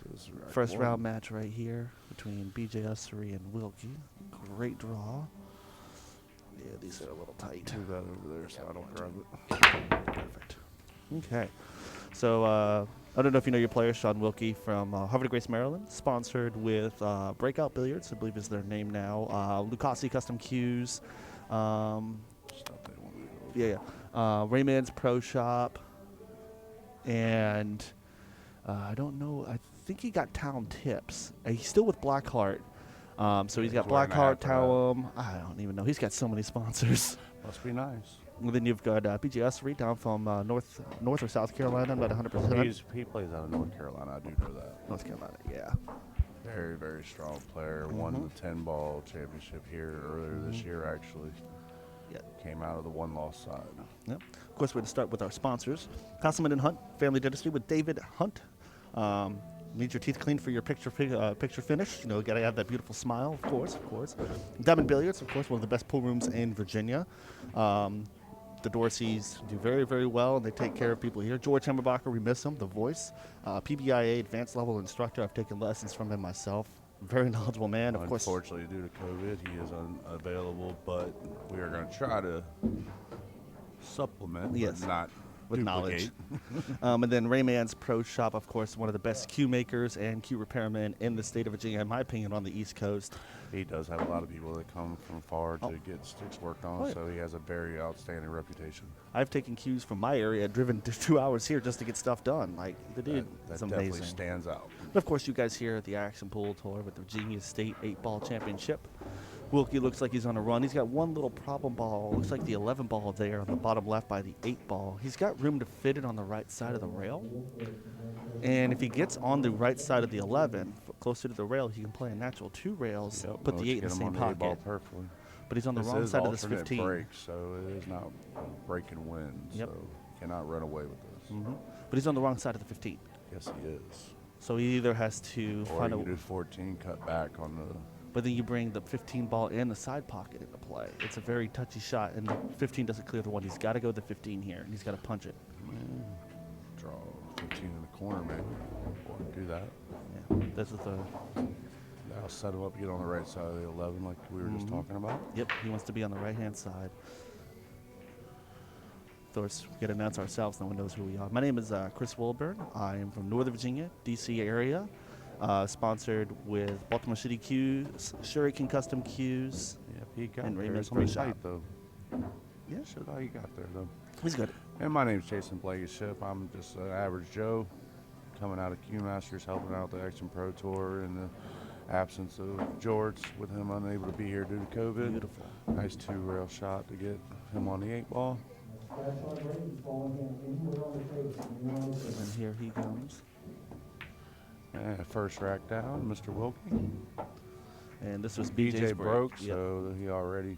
This is rack First one. round match right here between BJ Ussery and Wilkie. Great draw. Yeah, these are a little tight. Move that over there so I don't grab it. Perfect. Okay. So I don't know if you know your player, Shaun Wilkie from Harvard Grace, Maryland, sponsored with Breakout Billiards, I believe is their name now. Lucasi Custom Cues. Stuff they want me to Yeah. Raymond's Pro Shop. And I don't know. I think he got Town Tips. He's still with Blackheart. So he's got He's wearing a Blackheart, hat for that. Towem. I don't even know. He's got so many sponsors. Must be nice. And then you've got BJ Ussery down from North or South Carolina. I'm not 100%. He plays out of North Carolina. I do know that. North Carolina, yeah. Very, very strong player. Won the 10-ball championship here earlier this year, actually. Yeah. Came out of the one-loss side. Yep. Of course, we're going to start with our sponsors. Haselman and Hunt, Family Dentistry with David Hunt. Need your teeth cleaned for your picture finish. You know, got to have that beautiful smile, of course. Diamond Billiards, of course, one of the best pool rooms in Virginia. The Dorseys do very, very well, and they take care of people here. George Hammerbacher, we miss him, the voice. PBIA advanced level instructor. I've taken lessons from him myself. Very knowledgeable man, of course. Unfortunately, due to COVID, he is unavailable, but we are going to try to supplement, Yes. but not With duplicate. knowledge. And then Rayman's Pro Shop, of course, one of the best cue makers and cue repairmen in the state of Virginia, in my opinion, on the East Coast. He does have a lot of people that come from far to get sticks worked on, Oh, yeah. so he has a very outstanding reputation. I've taken cues from my area, driven 2 hours here just to get stuff done. Like, the dude That is definitely amazing. stands out. And of course, you guys here at the Action Pool Tour with the Virginia State 8-Ball Championship. Wilkie looks like he's on a run. He's got one little problem ball. Looks like the 11 ball there on the bottom left by the 8 ball. He's got room to fit it on the right side of the rail. And if he gets on the right side of the 11, closer to the rail, he can play a natural 2 rails, put the 8 in the same Ball pocket. perfectly. But he's on the This wrong is side of this alternate 15. break, so it is not break and win. Yep. So cannot run away with this. But he's on the wrong side of the 15. Yes, he is. So he either has to Or find you a... do 14, cut back on the. But then you bring the 15 ball and the side pocket into play. It's a very touchy shot, and the 15 doesn't clear the one. He's got to go to the 15 here, and he's got to punch it. Draw 15 in the corner, maybe. Or do that. Yeah, this is the... That'll set him up, get on the right side of the 11 like we were just talking about. Yep, he wants to be on the right-hand side. Of course, we can announce ourselves. No one knows who we are. My name is Chris Wilburn. I am from Northern Virginia, D.C. area. Sponsored with Baltimore City Cues, Shuriken Custom Cues. Yeah, he got And there. Raymond's It's pretty Pro tight, Shop. though. Yeah. Showed how you got there, though. He's good. And my name's Jason Blankenship. I'm just an average Joe coming out of Cue Masters, helping out the Action Pro Tour in the absence of George, with him unable to be here due to COVID. Beautiful. Nice 2-rail shot to get him on the 8 ball. And then here he comes. And first rack down, Mr. Wilkie. And this was BJ BJ's broke, Yep. so he already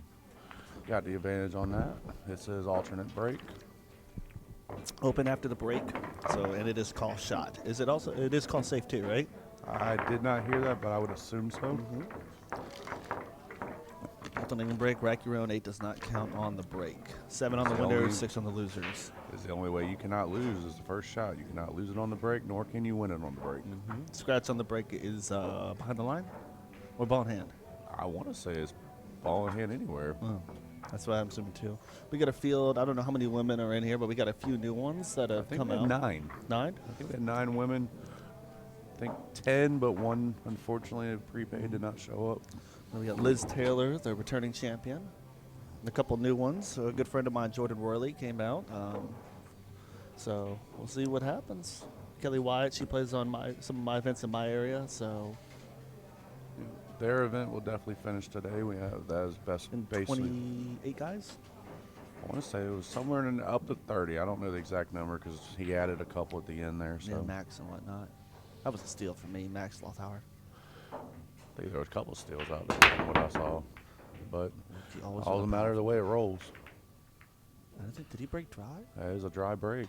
got the advantage on that. It's his alternate break. Open after the break. So, and it is called shot. Is it also? It is called safe too, right? I did not hear that, but I would assume so. Alternating break, rack your own. 8 does not count on the break. 7 on the It's the winners, only- 6 on the losers. It's the only way you cannot lose is the first shot. You cannot lose it on the break, nor can you win it on the break. Scratch on the break is behind the line or ball in hand. I want to say it's ball in hand anywhere. Oh, that's what I'm assuming too. We got a field. I don't know how many women are in here, but we got a few new ones that I have think come we had out. 9. 9? I think we had 9 women. I think 10, but one unfortunately prepaid did not show up. Then we got Liz Taylor, the returning champion. And a couple new ones. A good friend of mine, Jordan Worley, came out. So we'll see what happens. Kelly Wyatt, she plays on some of my events in my area. So Their event will definitely finish today. We have that as best in basically. 28 guys. I want to say it was somewhere in up to 30. I don't know the exact number because he added a couple at the end there. So Yeah, Max and whatnot. That was a steal for me, Max Lothauer. I think there was a couple steals out there from what I saw. But He always all with the a matter of the way it rolls. I don't think, did he break dry? That is a dry break.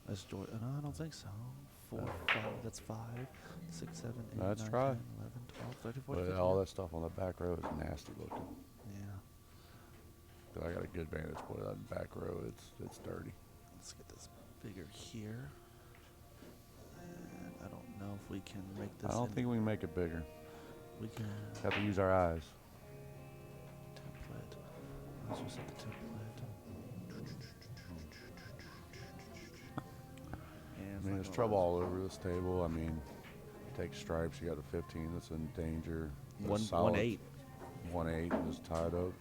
That's Jordan. No, I don't think so. 4, 5, that's 5, 6, 7, 8, That's 9, dry. 10, 11, 12, 13, 14, But 15. all that stuff on the back row is nasty looking. Yeah. 'Cause I got a good vantage point on the back row. It's dirty. Let's get this figure here. And I don't know if we can make this. I don't think we can make it bigger. we can. Have to use our eyes. Template. Let's just set the template. And I mean, there's trouble all over this table. I mean, take stripes. You got the 15 that's in danger. The 1-8. 1-8 is tied up.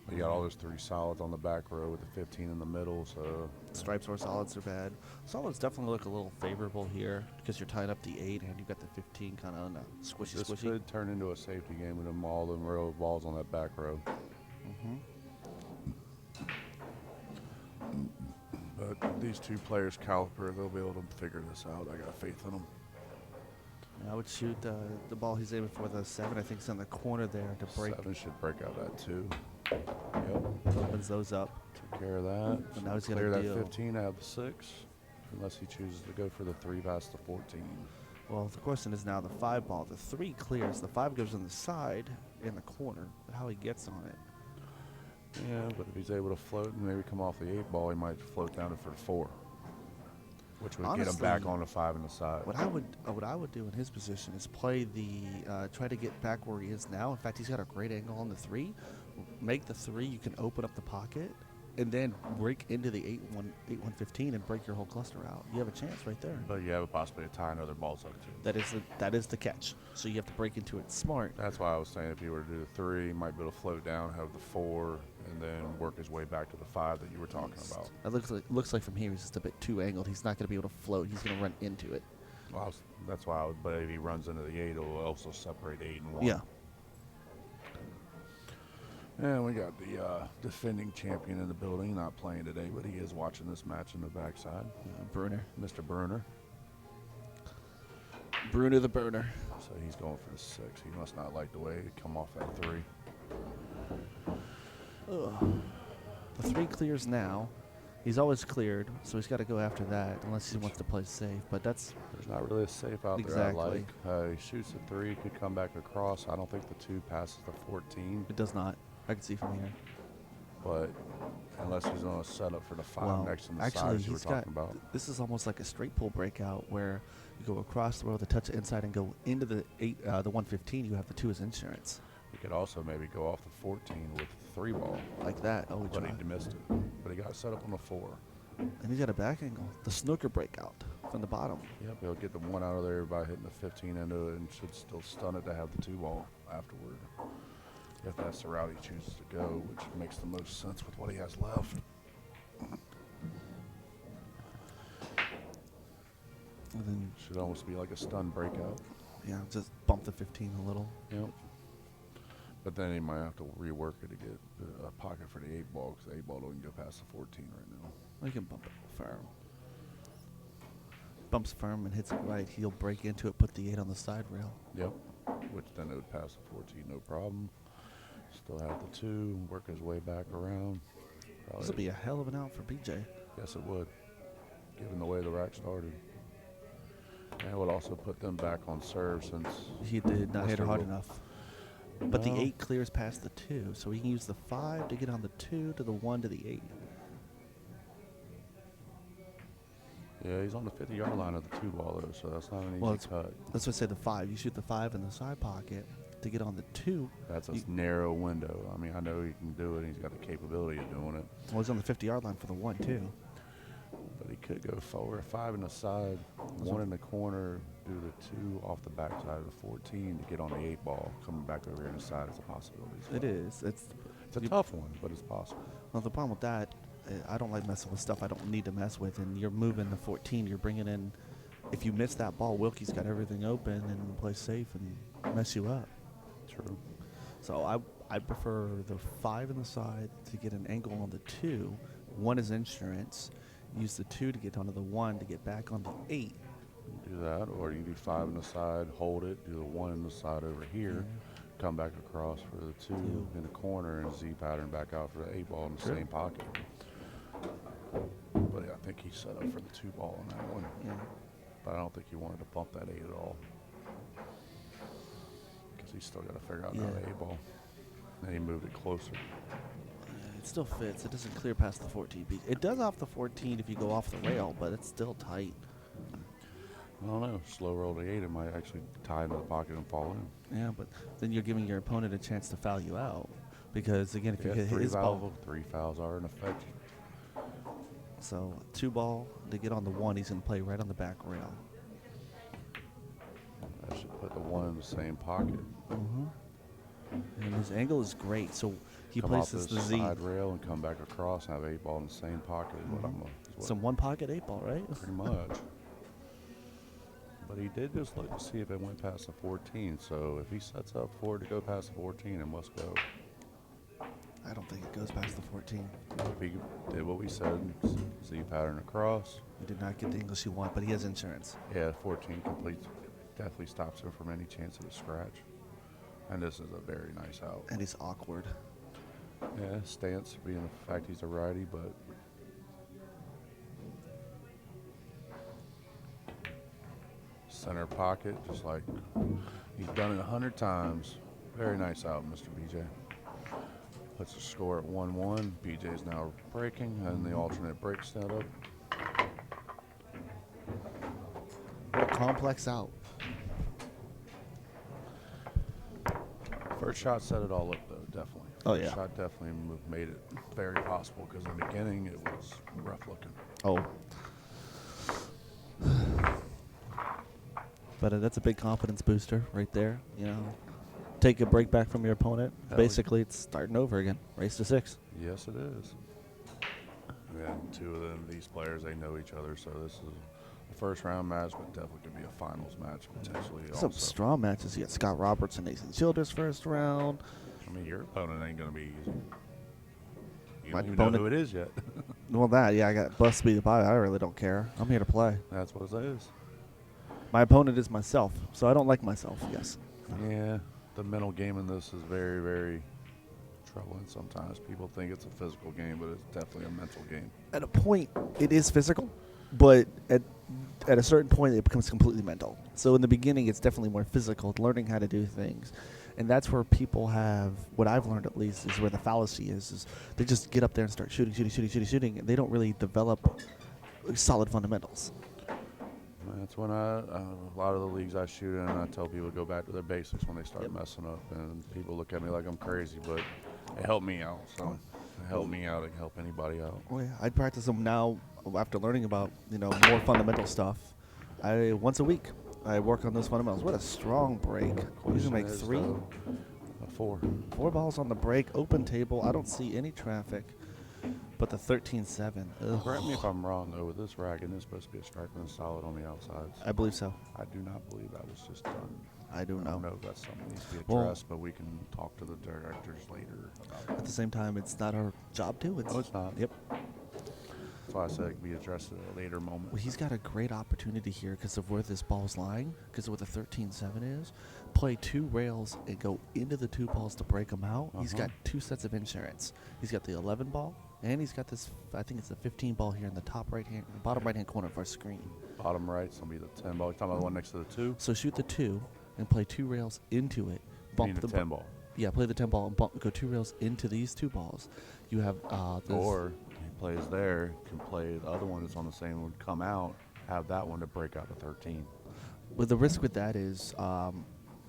But you got all those 3 solids on the back row with the 15 in the middle. So Stripes or solids are bad. Solids definitely look a little favorable here because you're tying up the 8 and you've got the 15 kind of on a squishy, this squishy. could turn into a safety game with them all them row of balls on that back row. But these 2 players' caliber, they'll be able to figure this out. I got faith in them. I would shoot the ball he's aiming for, the 7. I think it's in the corner there to break. 7 should break out that 2. Yep. Opens those up. Took care of that. And now he's Clear gonna that deal. 15 out of the 6, unless he chooses to go for the 3 past the 14. Well, the question is now the 5 ball. The 3 clears. The 5 goes on the side in the corner. How he gets on it. Yeah, but if he's able to float and maybe come off the 8 ball, he might float down it for the 4, which would get him back Honestly, on the 5 in the side. What I would do in his position is play the try to get back where he is now. In fact, he's got a great angle on the 3. Make the 3. You can open up the pocket and then break into the 8-1-15 and break your whole cluster out. You have a chance right there. But you have a possibility of tying other balls up too. That is the catch. So you have to break into it smart. That's why I was saying if he were to do the 3, he might be able to float down, have the 4, and then work his way back to the 5 that you were talking about. It looks like from here he's just a bit too angled. He's not going to be able to float. He's going to run into it. Well, that's why I would. But if he runs into the 8, it'll also separate 8 and 1. Yeah. And we got the defending champion in the building, not playing today, but he is watching this match in the backside. Bruner. Mr. Bruner. Bruner the burner. So he's going for the 6. He must not like the way he come off that 3. Ugh. The 3 clears now. He's always cleared, so he's got to go after that unless he wants to play safe. But that's There's not really a safe out Exactly. there I like. He shoots the 3, could come back across. I don't think the 2 passes the 14. it does not. I can see from here. But unless he's on a setup for the 5 Well, next in the actually, sides you were he's got. talking about. This is almost like a straight pull breakout where you go across the row, the touch inside, and go into the 8, the 115. You have the 2 as insurance, He could also maybe go off the 14 with the 3 ball, like that. Oh, he but he tried. missed it. But he got set up on the 4. And he's got a back angle. The snooker breakout from the bottom. Yep, he'll get the 1 out of there by hitting the 15 into it and should still stun it to have the 2 ball afterward. If that's the route he chooses to go, which makes the most sense with what he has left. And then, Should almost be like a stun breakout. yeah, just bump the 15 a little. Yep. But then he might have to rework it to get a pocket for the 8 ball, because the 8 ball don't go past the 14 right now. We can bump it firm. Bumps firm and hits it right. He'll break into it, put the 8 on the side rail. Yep. Which then it would pass the 14, no problem. Still have the 2, work his way back around. This will be a hell of an out for BJ. Yes, it would, given the way the rack started. And it would also put them back on serve since He did not hit her Mr. hard Wil- enough. But the No. 8 clears past the 2, so he can use the 5 to get on the 2 to the 1 to the 8. Yeah, he's on the 50-yard line of the 2 ball though, so that's not an easy Well, it's- cut. Let's just say the 5. You shoot the 5 in the side pocket to get on the 2. That's a you- narrow window. I mean, I know he can do it. He's got the capability of doing it. Well, he's on the 50-yard line for the 1, too. But he could go forward, 5 in the side, 1 in the corner, do the 2 off the backside of the 14 to get on the 8 ball. Coming back over here in the side is a possibility. It is. It's a tough one, but it's possible. Well, the problem with that, I don't like messing with stuff I don't need to mess with. And you're moving the 14. You're bringing in. If you miss that ball, Wilkie's got everything open and play safe and mess you up. True. So I prefer the 5 in the side to get an angle on the 2. 1 is insurance. Use the 2 to get onto the 1 to get back on the 8. Do that, or you do 5 in the side, hold it, do the 1 in the side over here, come back across for the 2 in the corner, and Z pattern back out for the 8 ball in the Sure. same pocket. But I think he set up for the 2 ball on that one. Yeah. But I don't think he wanted to bump that 8 at all. Because he's still got to figure out now the 8 ball. Then he moved it closer. It still fits. It doesn't clear past the 14. It does off the 14 if you go off the rail, but it's still tight. I don't know. Slow roll to 8, it might actually tie into the pocket and fall in. Yeah, but then you're giving your opponent a chance to foul you out. Because, again, if you Yeah, hit three his ball, three fouls are in effect. so 2 ball, they get on the 1, he's going to play right on the back rail. I should put the 1 in the same pocket. And his angle is great, so he Come off places this the Z. side rail and come back across and have 8 ball in the same pocket. Is what I'm Some 1 pocket 8 ball, right? pretty much. But he did just look to see if it went past the 14. So if he sets up for it to go past the 14, it must go. I don't think it goes past the 14. If he did what we said, Z pattern across. He did not get the English he want, but he has insurance. Yeah, 14 completes. Definitely stops him from any chance of a scratch. And this is a very nice out. And he's awkward. Yeah, stance being the fact he's a righty, but center pocket, just like he's done it 100 times. Very nice out, Mr. BJ. Puts the score at 1-1. BJ is now breaking, and the alternate break setup. What a complex out. First shot set it all up, though, definitely. Oh, First yeah. shot definitely made it very possible, because in the beginning it was rough looking. Oh. But that's a big confidence booster right there. You know, take a break back from your opponent. Hell Basically, it's starting over again. Race to 6. Yes, it is. Yeah, 2 of them, these players, they know each other, so this is a first round match, but definitely could be a finals match potentially. Some Also, strong matches. You got Scott Roberts and Nathan Childers first round. I mean, your opponent ain't gonna be easy. You My don't even know opponent- who it is yet. Well, I got Bust Speed by. I really don't care. I'm here to play. That's what it is. My opponent is myself, so I don't like myself, yes. Yeah, the mental game in this is very, very troubling sometimes. People think it's a physical game, but it's definitely a mental game. At a point, it is physical, but at a certain point, it becomes completely mental. So in the beginning, it's definitely more physical, learning how to do things. And that's where people have, what I've learned at least, is where the fallacy is they just get up there and start shooting, and they don't really develop solid fundamentals. That's when a lot of the leagues I shoot in, I tell people to go back to their basics when they start messing up. And people look at me like I'm crazy, but it helped me out. So it helped me out. It can help anybody out. Oh yeah, I practice them now after learning about more fundamental stuff. Once a week, I work on those fundamentals. What a strong break! You can make 3. A 4. 4 balls on the break, open table. I don't see any traffic, but the 13-7. Correct me if I'm wrong, though. With this racket, it's supposed to be a striker and solid on the outsides. I believe so. I do not believe that was just done. I do I know. don't know if that's something that needs to be Well- addressed, but we can talk to the directors later about it. At the same time, it's not our job to. No, it's not. Yep. That's why I said it can be addressed at a later moment. Well, he's got a great opportunity here because of where this ball's lying, because of what the 13-7 is. Play 2 rails and go into the 2 balls to break them out. He's got 2 sets of insurance. He's got the 11 ball, and he's got this, I think it's the 15 ball here in the bottom right-hand corner of our screen. Bottom right's going to be the 10 ball. You're talking about the one next to the 2? So shoot the 2 and play 2 rails into it. You mean the 10 ball. Yeah, play the 10 ball and go 2 rails into these 2 balls. You have this. Or he plays there, can play the other one that's on the same one, come out, have that one to break out the 13. Well, the risk with that is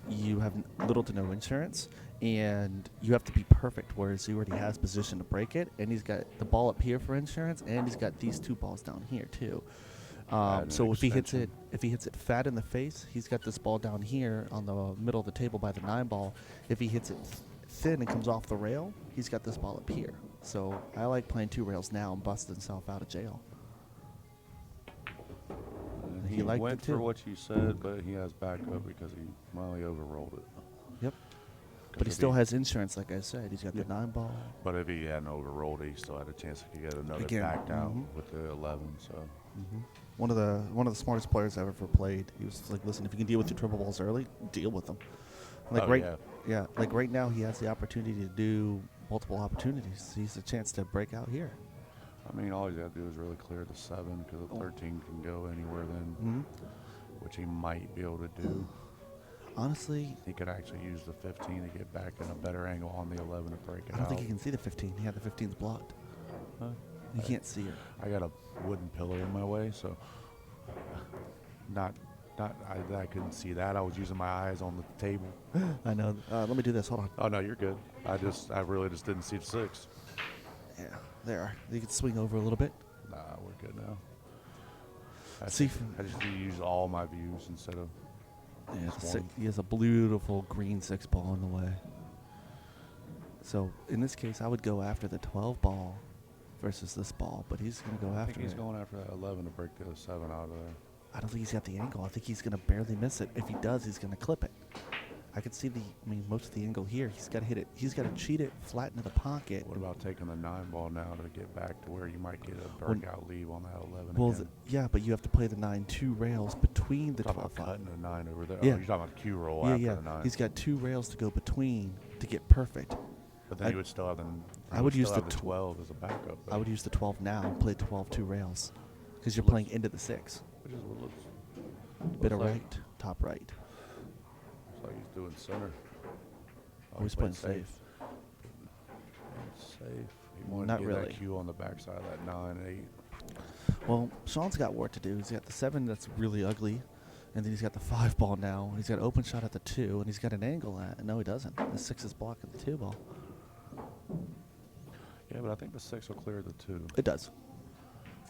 you have little to no insurance, and you have to be perfect, whereas he already has position to break it, and he's got the ball up here for insurance, and he's got these 2 balls down here too. So if he hits it fat in the face, he's got this ball down here on the middle of the table by the 9 ball. If he hits it thin and comes off the rail, he's got this ball up here. So I like playing 2 rails now and busting himself out of jail. And He he liked went it, too. for what you said, but he has backup because he overrolled it. Yep. 'Cause But he if still has insurance, like I said. He's got the 9 ball. But if he hadn't overrolled it, he still had a chance he could get another Again, backed out with the 11. So One of the smartest players I've ever played. He was like, listen, if you can deal with your triple balls early, deal with them. Like like right now he has the opportunity to do multiple opportunities. He's a chance to break out here. I mean, all he's got to do is really clear the 7 because the 13 can go anywhere then, which he might be able to do. Honestly, He could actually use the 15 to get back in a better angle on the 11 to break it I don't out. think he can see the 15. He had the 15s blocked. He can't see it. I got a wooden pillar in my way, so not I couldn't see that. I was using my eyes on the table. I know. Let me do this. Hold on. Oh no, you're good. I really just didn't see the 6. Yeah, there. You can swing over a little bit. Nah, we're good now. I See, just need to use all my views instead of yeah, just one. he has a beautiful green 6 ball in the way. So in this case, I would go after the 12 ball versus this ball, but he's going to go I after think he's it. going after that 11 to break the 7 out of there. I don't think he's got the angle. I think he's going to barely miss it. If he does, he's going to clip it. I could see most of the angle here. He's got to hit it. He's got to cheat it flat into the pocket. What about taking the 9 ball now to get back to where you might get a breakout leave on that 11 Well, again? yeah, but you have to play the 9 2 rails between the 12 Talking about 5. cutting the 9 over there. Yeah. Oh, you're talking about Q roll Yeah, after yeah. the 9. He's got 2 rails to go between to get perfect. But then I- you would still have the. I would use still the have the 12 as a backup. I would use the 12 now and play 12 2 rails because you're Looks- playing into the 6. Which is what looks Bit of like- right, top right. Looks like he's doing center. Oh, Always playing safe. Safe. He wanted Not to get really. that Q on the backside of that 9 and 8. Well, Shaun's got work to do. He's got the 7 that's really ugly, and then he's got the 5 ball now. He's got an open shot at the 2, and he's got an angle at. No, he doesn't. The 6 is blocking the 2 ball. Yeah, but I think the 6 will clear the 2, It does.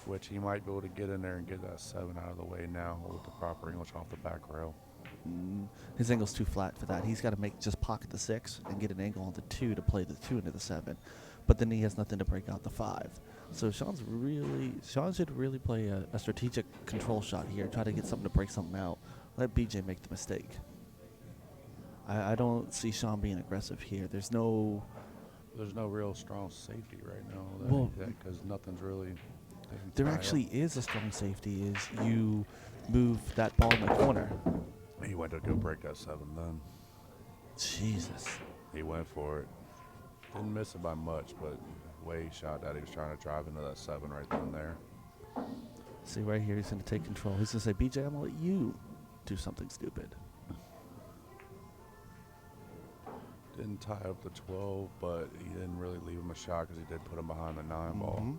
which he might be able to get in there and get that 7 out of the way now with the proper English off the back rail. His angle's too flat for that. He's got to just pocket the 6 and get an angle on the 2 to play the 2 into the 7. But then he has nothing to break out the 5. So Shaun should really play a strategic control shot here. Try to get something to break something out. Let BJ make the mistake. I don't see Shaun being aggressive here. There's no real strong safety right now. Well, Because nothing's really. There actually is a strong safety. Is you move that ball in the corner. He went to go break that 7 then. Jesus. He went for it. Didn't miss it by much, but the way he shot that, he was trying to drive into that 7 right then and there. See right here, he's going to take control. He's going to say, BJ, I'm going to let you do something stupid. Didn't tie up the 12, but he didn't really leave him a shot because he did put him behind the 9 ball.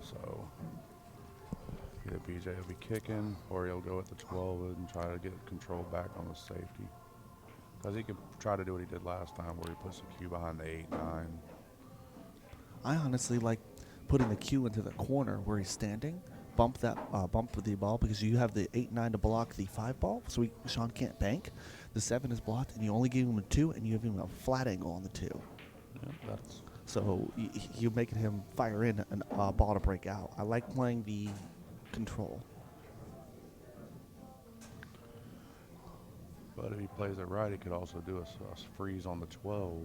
So either BJ will be kicking or he'll go at the 12 and try to get control back on the safety. Because he could try to do what he did last time where he puts the cue behind the 8, 9. I honestly like putting the cue into the corner where he's standing. Bump the ball because you have the 8, 9 to block the 5 ball, so Shaun can't bank. The 7 is blocked, and you only give him a 2, and you give him a flat angle on the 2. Yeah, that's. So you're making him fire in a ball to break out. I like playing the control. But if he plays it right, he could also do a freeze on the 12.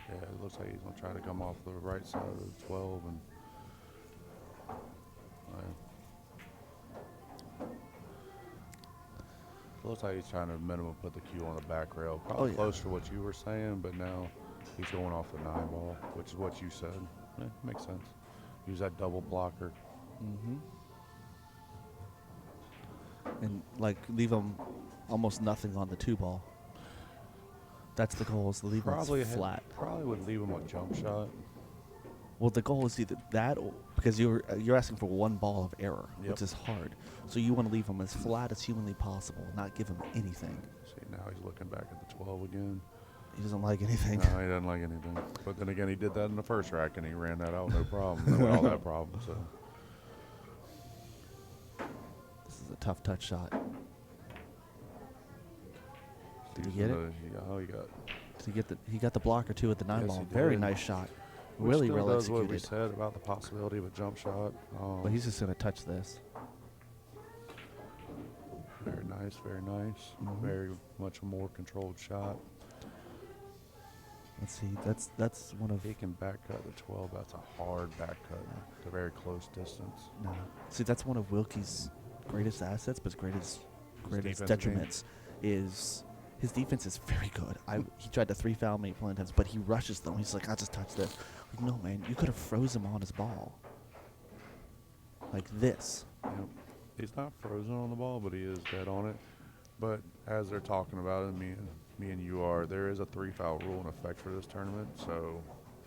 Yeah, it looks like he's going to try to come off the right side of the 12 and. Looks like he's trying to minimum put the cue on the back rail. Probably close to what you were saying, but now he's going off the 9 ball, which is what you said. Yeah, makes sense. Use that double blocker. And leave him almost nothing on the 2 ball. That's the goal, is to leave him flat. Probably would leave him a jump shot. Well, the goal is either that, or because you're asking for 1 ball of error, which is hard. So you want to leave him as flat as humanly possible, not give him anything. See, now he's looking back at the 12 again. He doesn't like anything. No, he doesn't like anything. But then again, he did that in the first rack, and he ran that out no problem. All that problem. So This is a tough touch shot. Did he get it? Oh, he got. He got the blocker too at the 9 Yes, ball. he Very did. nice shot. Which Really still well does what we executed. said about the possibility of a jump shot. But he's just gonna touch this. Very nice, very nice. Very much a more controlled shot. Let's see. That's one of. He can back cut the 12. That's a hard back cut to very close distance. No. See, that's one of Wilkie's greatest assets, but his greatest defensive game. detriments is his defense is very good. He tried to 3-foul me plenty of times, but he rushes them. He's like, I'll just touch this. Like, no, man, you could have froze him on his ball. Like this. Yep. He's not frozen on the ball, but he is dead on it. But as they're talking about it, me and you are, there is a 3-foul rule in effect for this tournament, so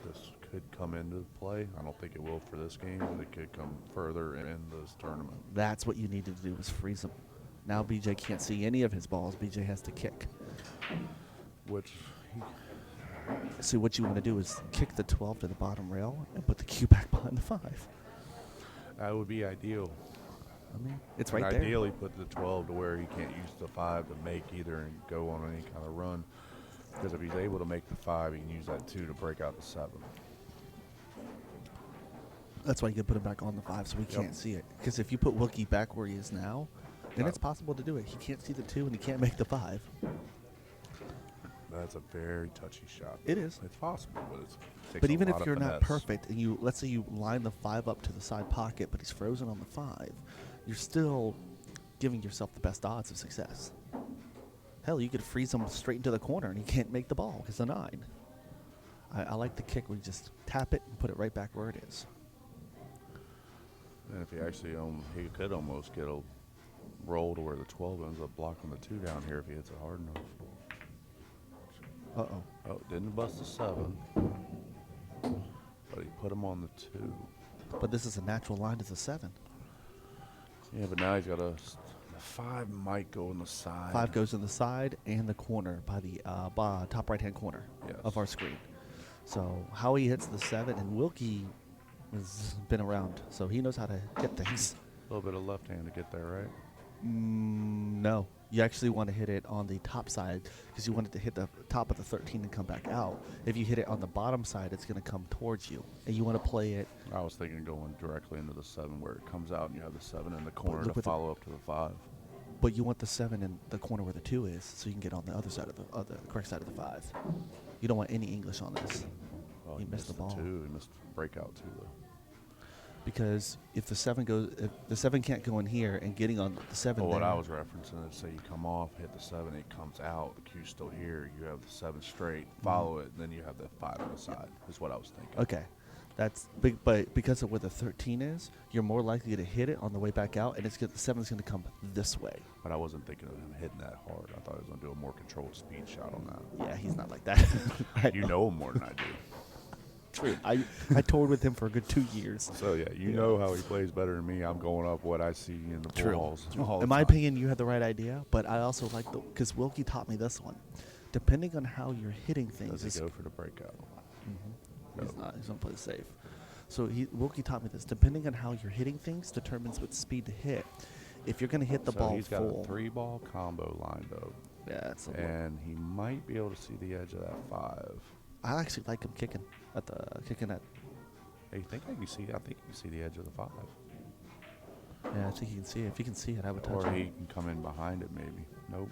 this could come into play. I don't think it will for this game, but it could come further in this tournament. That's what you needed to do, was freeze him. Now BJ can't see any of his balls. BJ has to kick. Which, So what you want to do is kick the 12 to the bottom rail and put the cue back behind the 5. that would be ideal. I mean, it's And right there. ideally, put the 12 to where he can't use the 5 to make either and go on any kind of run. Because if he's able to make the 5, he can use that 2 to break out the 7. That's why you can put him back on the 5 so we Yep. can't see it. Because if you put Wilkie back where he is now, then Right. it's possible to do it. He can't see the 2 and he can't make the 5. That's a very touchy shot. It is. It's possible, but it takes But a even lot if of you're not finesse. perfect and you, let's say you line the 5 up to the side pocket, but he's frozen on the 5, you're still giving yourself the best odds of success. Hell, you could freeze him straight into the corner and he can't make the ball because the 9. I like the kick where you just tap it and put it right back where it is. And if he actually, he could almost get a roll to where the 12 ends up blocking the 2 down here if he hits it hard enough. Uh-oh. Oh, didn't bust the 7, but he put him on the 2. But this is a natural line to the 7. Yeah, but now he's got the 5 might go on the side. 5 goes in the side and the corner by the top right-hand corner Yes. of our screen. So how he hits the 7, and Wilkie has been around, so he knows how to hit things. A little bit of left hand to get there, right? No, you actually want to hit it on the top side because you want it to hit the top of the 13 and come back out. If you hit it on the bottom side, it's going to come towards you, and you want to play it. I was thinking going directly into the 7 where it comes out and you have the 7 in the corner look to with the- follow up to the 5. But you want the 7 in the corner where the 2 is, so you can get on the other side of the correct side of the 5. You don't want any English on this. Well, He missed the ball. 2. He missed breakout 2, though. Because if the 7 goes, if the 7 can't go in here and getting on the 7. Well, what there, I was referencing is say you come off, hit the 7, it comes out, the cue's still here, you have the 7 straight, follow it, and then you have the 5 on the side, is what I was thinking. Okay, that's big, but because of where the 13 is, you're more likely to hit it on the way back out, and the 7's going to come this way. But I wasn't thinking of him hitting that hard. I thought he was going to do a more controlled speed shot on that. Yeah, he's not like that. You know him more than I do. True. I toured with him for a good 2 years. So, yeah, you know how he plays better than me. I'm going up what I see in the True. balls. all the In my time. opinion, you had the right idea, but I also like because Wilkie taught me this one. Depending on how you're hitting things, Does he go for the breakout? Mhm. He's No. not. He's gonna play it safe. So Wilkie taught me this. Depending on how you're hitting things, determines what speed to hit. If you're gonna hit the So ball he's got full, a 3-ball combo lined up, yeah, it's a and he might be able to see the edge of that 5. I actually like him kicking at. Hey, you think I can see? I think you can see the edge of the 5. Yeah, I think he can see it. If he can see it, I would touch Or it. he can come in behind it, maybe. Nope.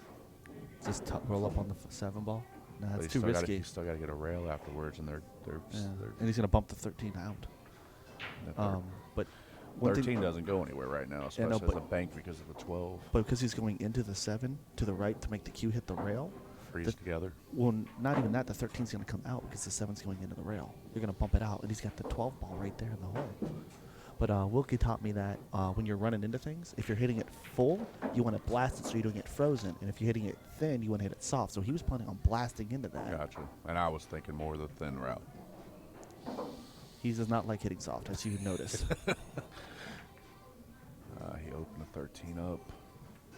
Just roll up on the 7 ball. No, But that's he's too still gotta- risky. He's still got to get a rail afterwards, and they're Yeah. And he's gonna bump the 13 out. But one 13 thing, doesn't go anywhere right now, Yeah, no, especially as a but- bank because of the 12. but because he's going into the 7 to the right to make the cue hit the rail. Freeze the- together. Well, not even that. The 13's going to come out because the 7's going into the rail. You're going to bump it out, and he's got the 12 ball right there in the hole. But Wilkie taught me that when you're running into things, if you're hitting it full, you want to blast it so you don't get frozen. And if you're hitting it thin, you want to hit it soft. So he was planning on blasting into that. Gotcha. And I was thinking more of the thin route. He does not like hitting soft, as you notice. He opened the 13 up,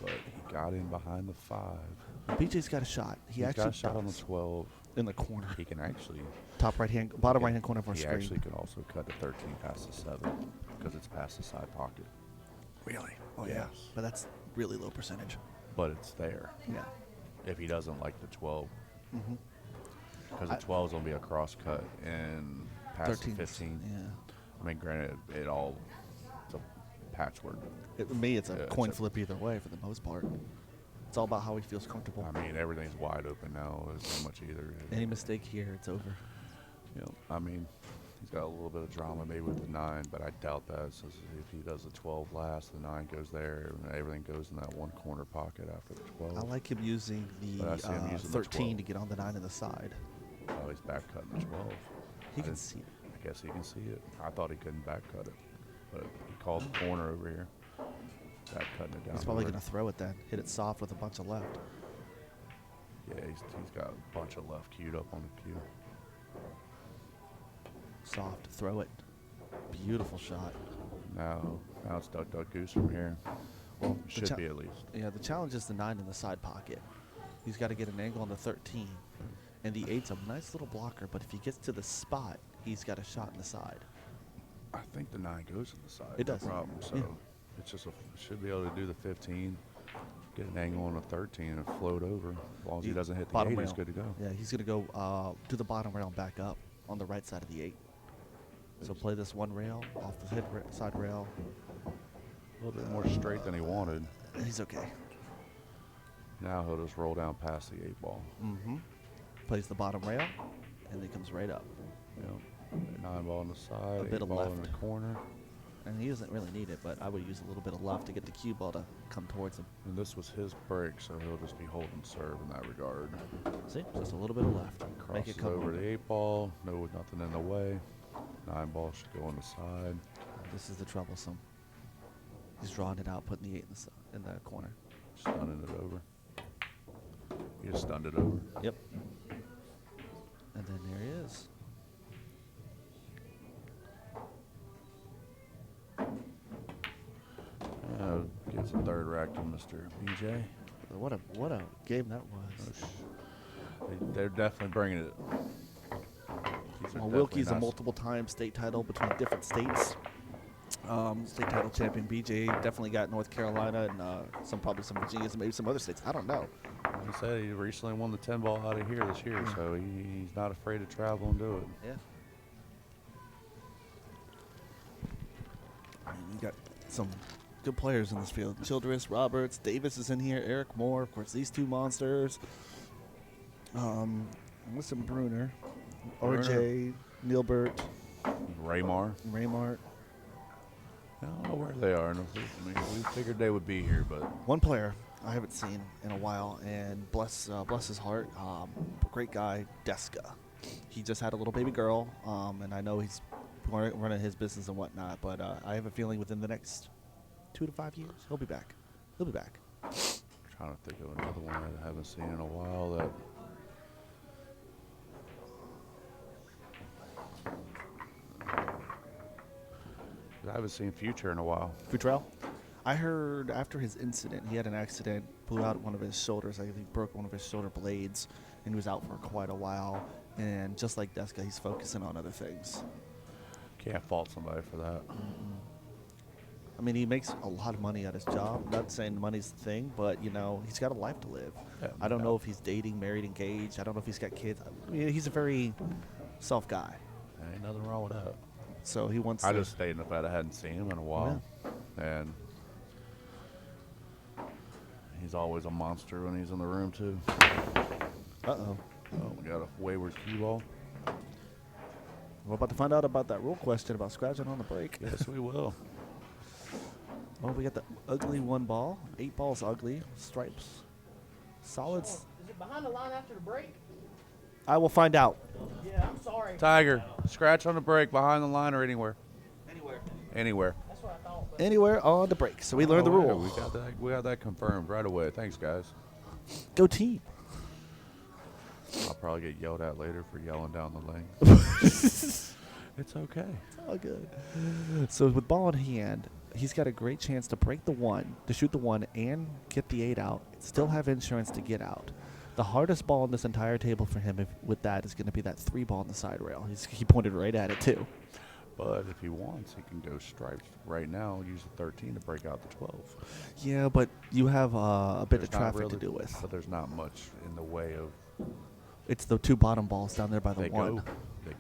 but he got in behind the 5. BJ's got a shot. He He's actually got a shot on the does. 12. In the corner. He can actually. Top right hand, bottom right hand corner of our He screen. actually can also cut the 13 past the 7 because it's past the side pocket. Really? Oh Yes. yeah. But that's really low percentage. But it's there Yeah. if he doesn't like the 12. Mm-hmm. Because the 12 is going to be a cross cut and past the 13's 15. Yeah. I mean, granted, it's a patchwork. To me, it's a Yeah, coin it's a- flip either way for the most part. It's all about how he feels comfortable. I mean, everything's wide open now. There's not much either. Any mistake here, it's over. You know, I mean, he's got a little bit of drama maybe with the 9, but I doubt that. So if he does the 12 last, the 9 goes there, and everything goes in that one corner pocket after the 12. I like him using But I the see him using the 13 to 12. get on the 9 in the side. Oh, he's back cutting the 12. He I can didn't- see it. I guess he can see it. I thought he couldn't back cut it, but he called the corner over here. Back cutting it down. He's probably the going to throw it then. Hit it soft with a bunch of left. Yeah, he's got a bunch of left queued up on the cue. soft. Throw it. Beautiful shot. Now it's duck, duck, goose from here. Well, Should be at least. Yeah, the challenge is the 9 in the side pocket. He's got to get an angle on the 13. And the 8's a nice little blocker, but if he gets to the spot, he's got a shot in the side. I think the 9 goes in the side. It no does. problem. So Yeah. it's just should be able to do the 15, get an angle on the 13, and float over. As long as he doesn't hit the 8, he's good to go. Yeah, he's going to go to the bottom rail and back up on the right side of the 8. So play this one rail off the side rail. A little bit more straight than he wanted. He's okay. Now he'll just roll down past the 8 ball. Mm-hmm. Plays the bottom rail, and then comes right up. Yep. 9 ball on the side, A bit 8 of ball left. in the corner. And he doesn't really need it, but I would use a little bit of left to get the cue ball to come towards him. And this was his break, so he'll just be holding serve in that regard. See, just a little bit of left. Make Crosses it come over the 8 ball, no nothing in the way. 9 ball should go on the side. This is the troublesome. He's drawing it out, putting the 8 in the corner. Stunning it over. He just stunned it over. Yep. And then there he is. Gives a third rack to Mr. BJ. What a game that was. They're definitely bringing it. Well, Wilkie's a multiple-time state title between different states. State title champion BJ definitely got North Carolina and probably some Virginias and maybe some other states. I don't know. He said he recently won the 10 ball out of here this year, so he's not afraid to travel and do it. Yeah. I mean, you got some good players in this field. Childress, Roberts, Davis is in here, Eric Moore, of course, these two monsters. Listen, Bruner, RJ, Neilbert, Raymar. I don't know where they are. We figured they would be here, but one player I haven't seen in a while, and bless his heart, great guy, Deska. He just had a little baby girl, and I know he's running his business and whatnot, but I have a feeling within the next 2 to 5 years, he'll be back. trying to think of another one I haven't seen in a while that. I haven't seen Future in a while. Futrell? I heard after his incident, he had an accident, blew out one of his shoulders. I think broke one of his shoulder blades, and he was out for quite a while. And just like Deska, he's focusing on other things. Can't fault somebody for that. I mean, he makes a lot of money at his job. Not saying money's the thing, but, he's got a life to live. Yeah, I don't know if he's dating, married, engaged. I don't know if he's got kids. I mean, he's a very self guy. Ain't nothing wrong with that. So he wants I to... just stayed in the fact I hadn't seen him in a while. And he's always a monster when he's in the room, too. Uh-oh. Oh, we got a wayward cue ball. We're about to find out about that rule question about scratching on the break. Yes, we will. Oh, we got the ugly 1 ball. 8 balls ugly. Stripes. Solids. Is it behind the line after the break? I will find out. Yeah, I'm sorry. Tiger, scratch on the break, behind the line or anywhere? Anywhere. That's what I thought. But Anywhere on the break. So we learned the Oh, yeah, rule. we got that confirmed right away. Thanks, guys. Go team. I'll probably get yelled at later for yelling down the lane. It's okay. Oh, good. So with ball in hand, he's got a great chance to break the 1, to shoot the 1, and get the 8 out. Still have insurance to get out. The hardest ball on this entire table for him with that is going to be that 3 ball on the side rail. He pointed right at it, too. But if he wants, he can go stripes right now and use the 13 to break out the 12. Yeah, but you have a bit There's of not traffic really- to do with. But there's not much in the way of. It's the 2 bottom balls down there by the They 1.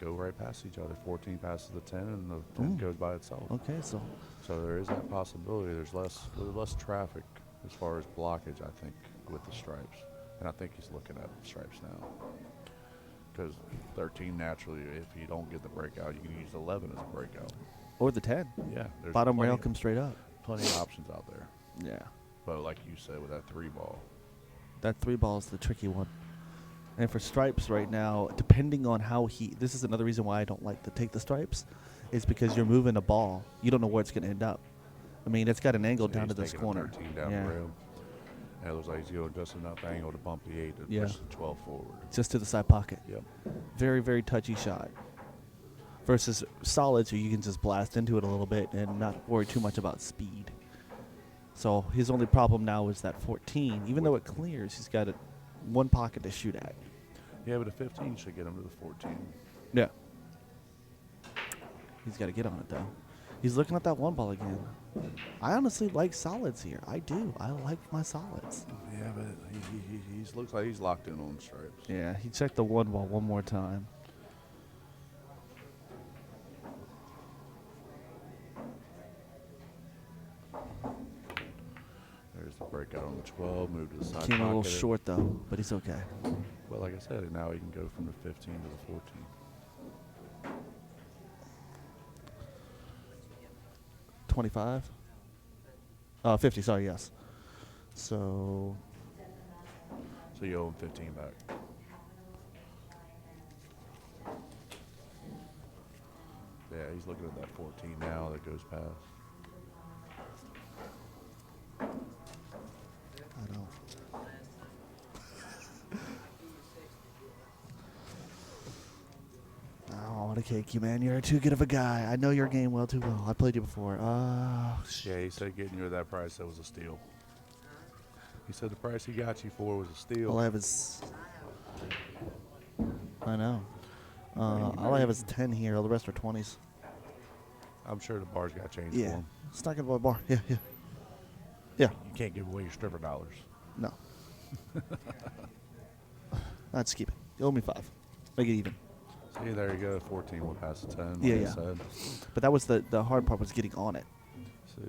go right past each other. 14 passes the 10, and the 10 Ooh. goes by itself. Okay, so So there is that possibility. There's less traffic as far as blockage, I think, with the stripes. And I think he's looking at stripes now. Because 13 naturally, if you don't get the breakout, you can use 11 as a breakout. or the 10. Yeah, there's Bottom rail plenty- comes straight up. Plenty of options out there. Yeah. But like you said, with that 3 ball, That 3 ball is the tricky one. And for stripes right now, depending on how this is another reason why I don't like to take the stripes, is because you're moving a ball. You don't know where it's going to end up. I mean, it's got an angle so down he's to this taking a corner. 13 down Yeah. the rail. And it looks like he's going just enough angle to bump the 8 to Yeah. push the 12 forward. Just to the side pocket. Yep. Very, very touchy shot. versus solids, where you can just blast into it a little bit and not worry too much about speed. So his only problem now is that 14. Even though it clears, he's got one pocket to shoot at. Yeah, but a 15 should get him to the 14. Yeah. He's got to get on it, though. He's looking at that one ball again. I honestly like solids here. I do. I like my solids. Yeah, but he looks like he's locked in on stripes. Yeah, he checked the one ball one more time. There's the breakout on the 12, move to the side Came a little pocket. short, though, but he's okay. Well, like I said, now he can go from the 15 to the 14. 25? 50, sorry, yes. So, So you owe him 15 back. Yeah, he's looking at that 14 now that goes past. I don't. I don't want to cake you, man. You're too good of a guy. I know your game well too well. I played you before. Yeah, he said getting you at that price, that was a steal. He said the price he got you for was a steal. All I have is. I know. All I have is 10 here. All the rest are 20s. I'm sure the bar's got changed for Yeah. him. Stuck in the bar. Yeah, yeah. Yeah. You can't give away your stripper dollars. No. Let's keep it. You owe me 5. Make it even. See, there you go. 14 will pass the 10. Like Yeah, I yeah. said. But that was the hard part, was getting on it. See,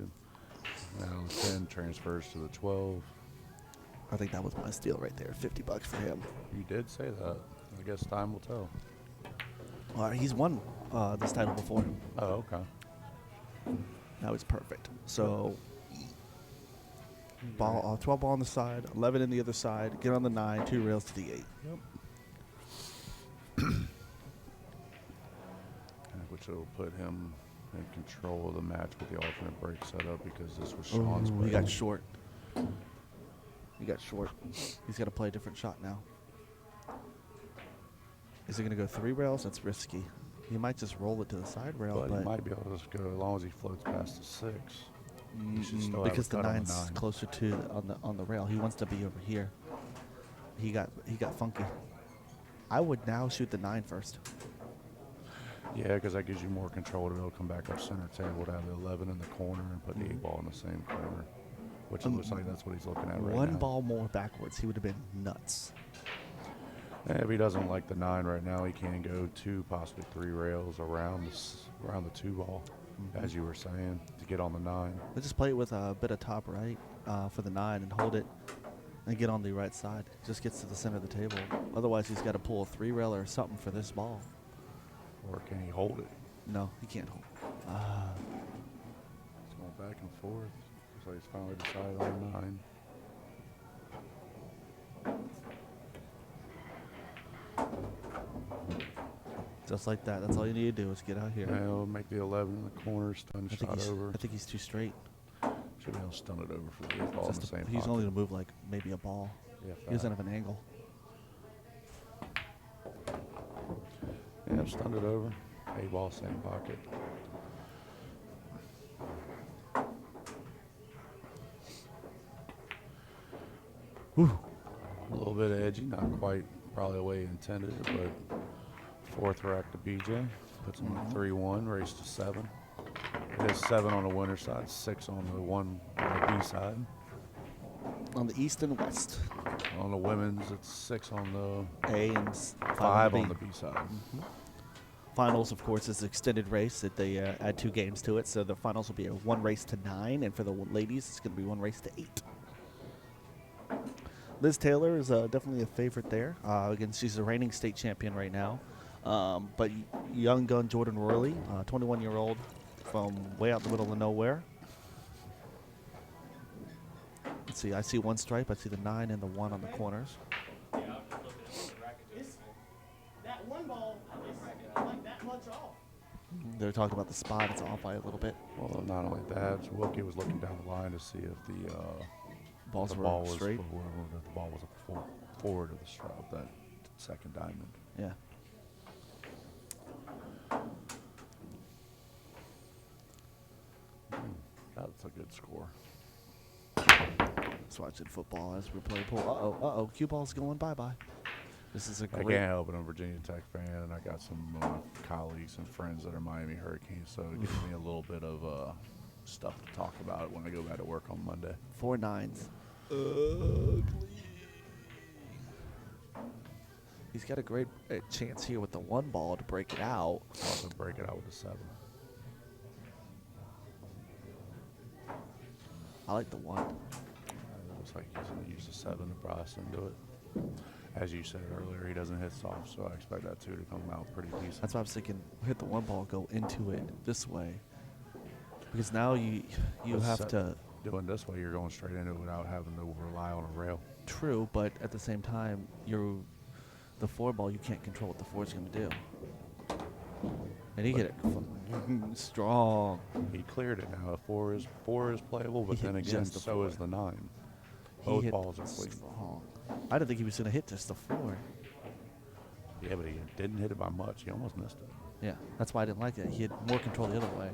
now the 10 transfers to the 12. I think that was my steal right there. $50 for him. You did say that. I guess time will tell. All right, he's won this title before. Oh, okay. Now it's perfect. So, 12 ball on the side, 11 in the other side, get on the 9, 2 rails to the 8. Yep. Which will put him in control of the match with the alternate break setup because this was Shaun's He break. got short. He got short. He's got to play a different shot now. Is he going to go 3 rails? That's risky. He might just roll it to the side rail, But but he might be able to just go as long as he floats past the 6. He should still have a because the cut on 9's 9. closer to on the rail. He wants to be over here. He got funky. I would now shoot the 9 first. Yeah, because that gives you more control to be able to come back up center table to have the 11 in the corner and put the 8 ball in the same corner, which it looks like that's what he's looking at right now. One ball more backwards, he would have been nuts. And if he doesn't like the 9 right now, he can go 2, possibly 3 rails around the 2 ball, as you were saying, to get on the 9. Let's just play it with a bit of top right for the 9 and hold it and get on the right side. Just gets to the center of the table. Otherwise, he's got to pull a 3 rail or something for this ball. Or can he hold it? No, he can't hold. It's going back and forth. Looks like he's finally decided on 9. Just like that. That's all you need to do is get out here. Yeah, he'll make the 11 in the corner, stun I think shot he's, over. I think he's too straight. Should be able to stun it over for the 8 ball in the Just same he's pocket. only to move like maybe a ball. Yeah, He doesn't have an angle. Yeah, stunned it over. 8 ball, same pocket. Whew. A little bit edgy, not quite probably the way he intended it, but 4th rack to BJ. Puts him on 3-1, race to 7. It is 7 on the winner side, 6 on the on the B side. On the east and west. On the women's, it's 6 on the A and 5 on B. the B side. Finals, of course, is extended race that they add 2 games to it. So the finals will be a 1 race to 9, and for the ladies, it's going to be 1 race to 8. Liz Taylor is definitely a favorite there. Again, she's the reigning state champion right now. But young gun Jordan Worley, 21-year-old from way out in the middle of nowhere. Let's see, I see 1 stripe. I see the 9 and the 1 on the corners. That one ball is like that much off. They're talking about the spot. It's off by a little bit. Well, not only that, Wilkie was looking down the line to see if the Balls the were ball was straight. the ball was forward of the stripe, that second diamond. Yeah. That's a good score. Just watching football as we play pool. Uh-oh. Cue ball's going bye-bye. This is a I great... can't help it. I'm a Virginia Tech fan, and I got some colleagues and friends that are Miami Hurricanes, so it gives me a little bit of stuff to talk about when I go back to work on Monday. 4 9s. Ugly. He's got a great chance here with the 1 ball to break it out. Also break it out with a 7. I like the 1. It looks like he's going to use the 7 to process into it. As you said earlier, he doesn't hit soft, so I expect that 2 to come out pretty decent. That's why I was thinking hit the 1 ball, go into it this way. Because now you have to... Doing this way, you're going straight into it without having to rely on a rail. True, but at the same time, the 4 ball, you can't control what the 4 is going to do. And he hit it strong. He cleared it now. 4 is playable, but He then hit again, just the so 4. is the 9. He Both hit balls are clean. strong. I didn't think he was going to hit just the 4. Yeah, but he didn't hit it by much. He almost missed it. Yeah, that's why I didn't like it. He had more control the other way.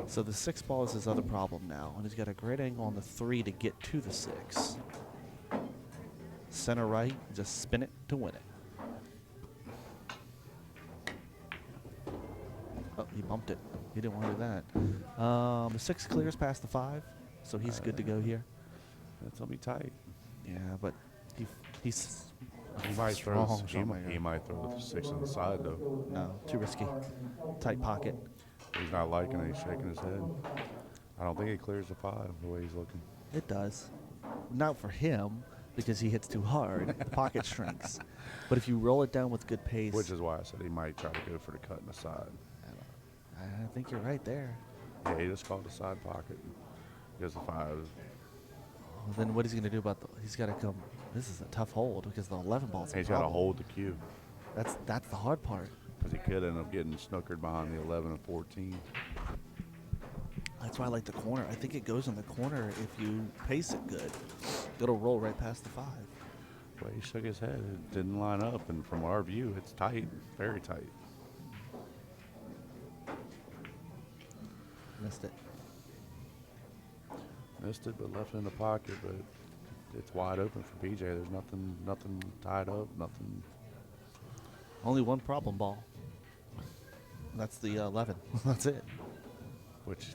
So the 6 ball is his other problem now, and he's got a great angle on the 3 to get to the 6. Center right, just spin it to win it. Oh, he bumped it. He didn't want to do that. The 6 clears past the 5, so he's good to go here. That's gonna be tight. Yeah, but he's He might throw. strong. He might throw the 6 on the side though. No, too risky. Tight pocket. He's not liking it. He's shaking his head. I don't think he clears the 5 the way he's looking. It does. Not for him, because he hits too hard. The pocket shrinks. But if you roll it down with good pace... Which is why I said he might try to go for the cut in the side. I think you're right there. Yeah, he just called the side pocket. Because the 5 is... Well, then what is he going to do about the... He's got to come... This is a tough hold because the 11 ball's He's got to hold the cue. That's the hard part. Because he could end up getting snookered behind the 11 and 14. That's why I like the corner. I think it goes in the corner if you pace it good. It'll roll right past the 5. But he shook his head. It didn't line up. And from our view, it's tight. Very tight. Missed it. Missed it, but left it in the pocket. But it's wide open for PJ. There's nothing tied up. Nothing. Only one problem ball. That's the 11. That's it. Which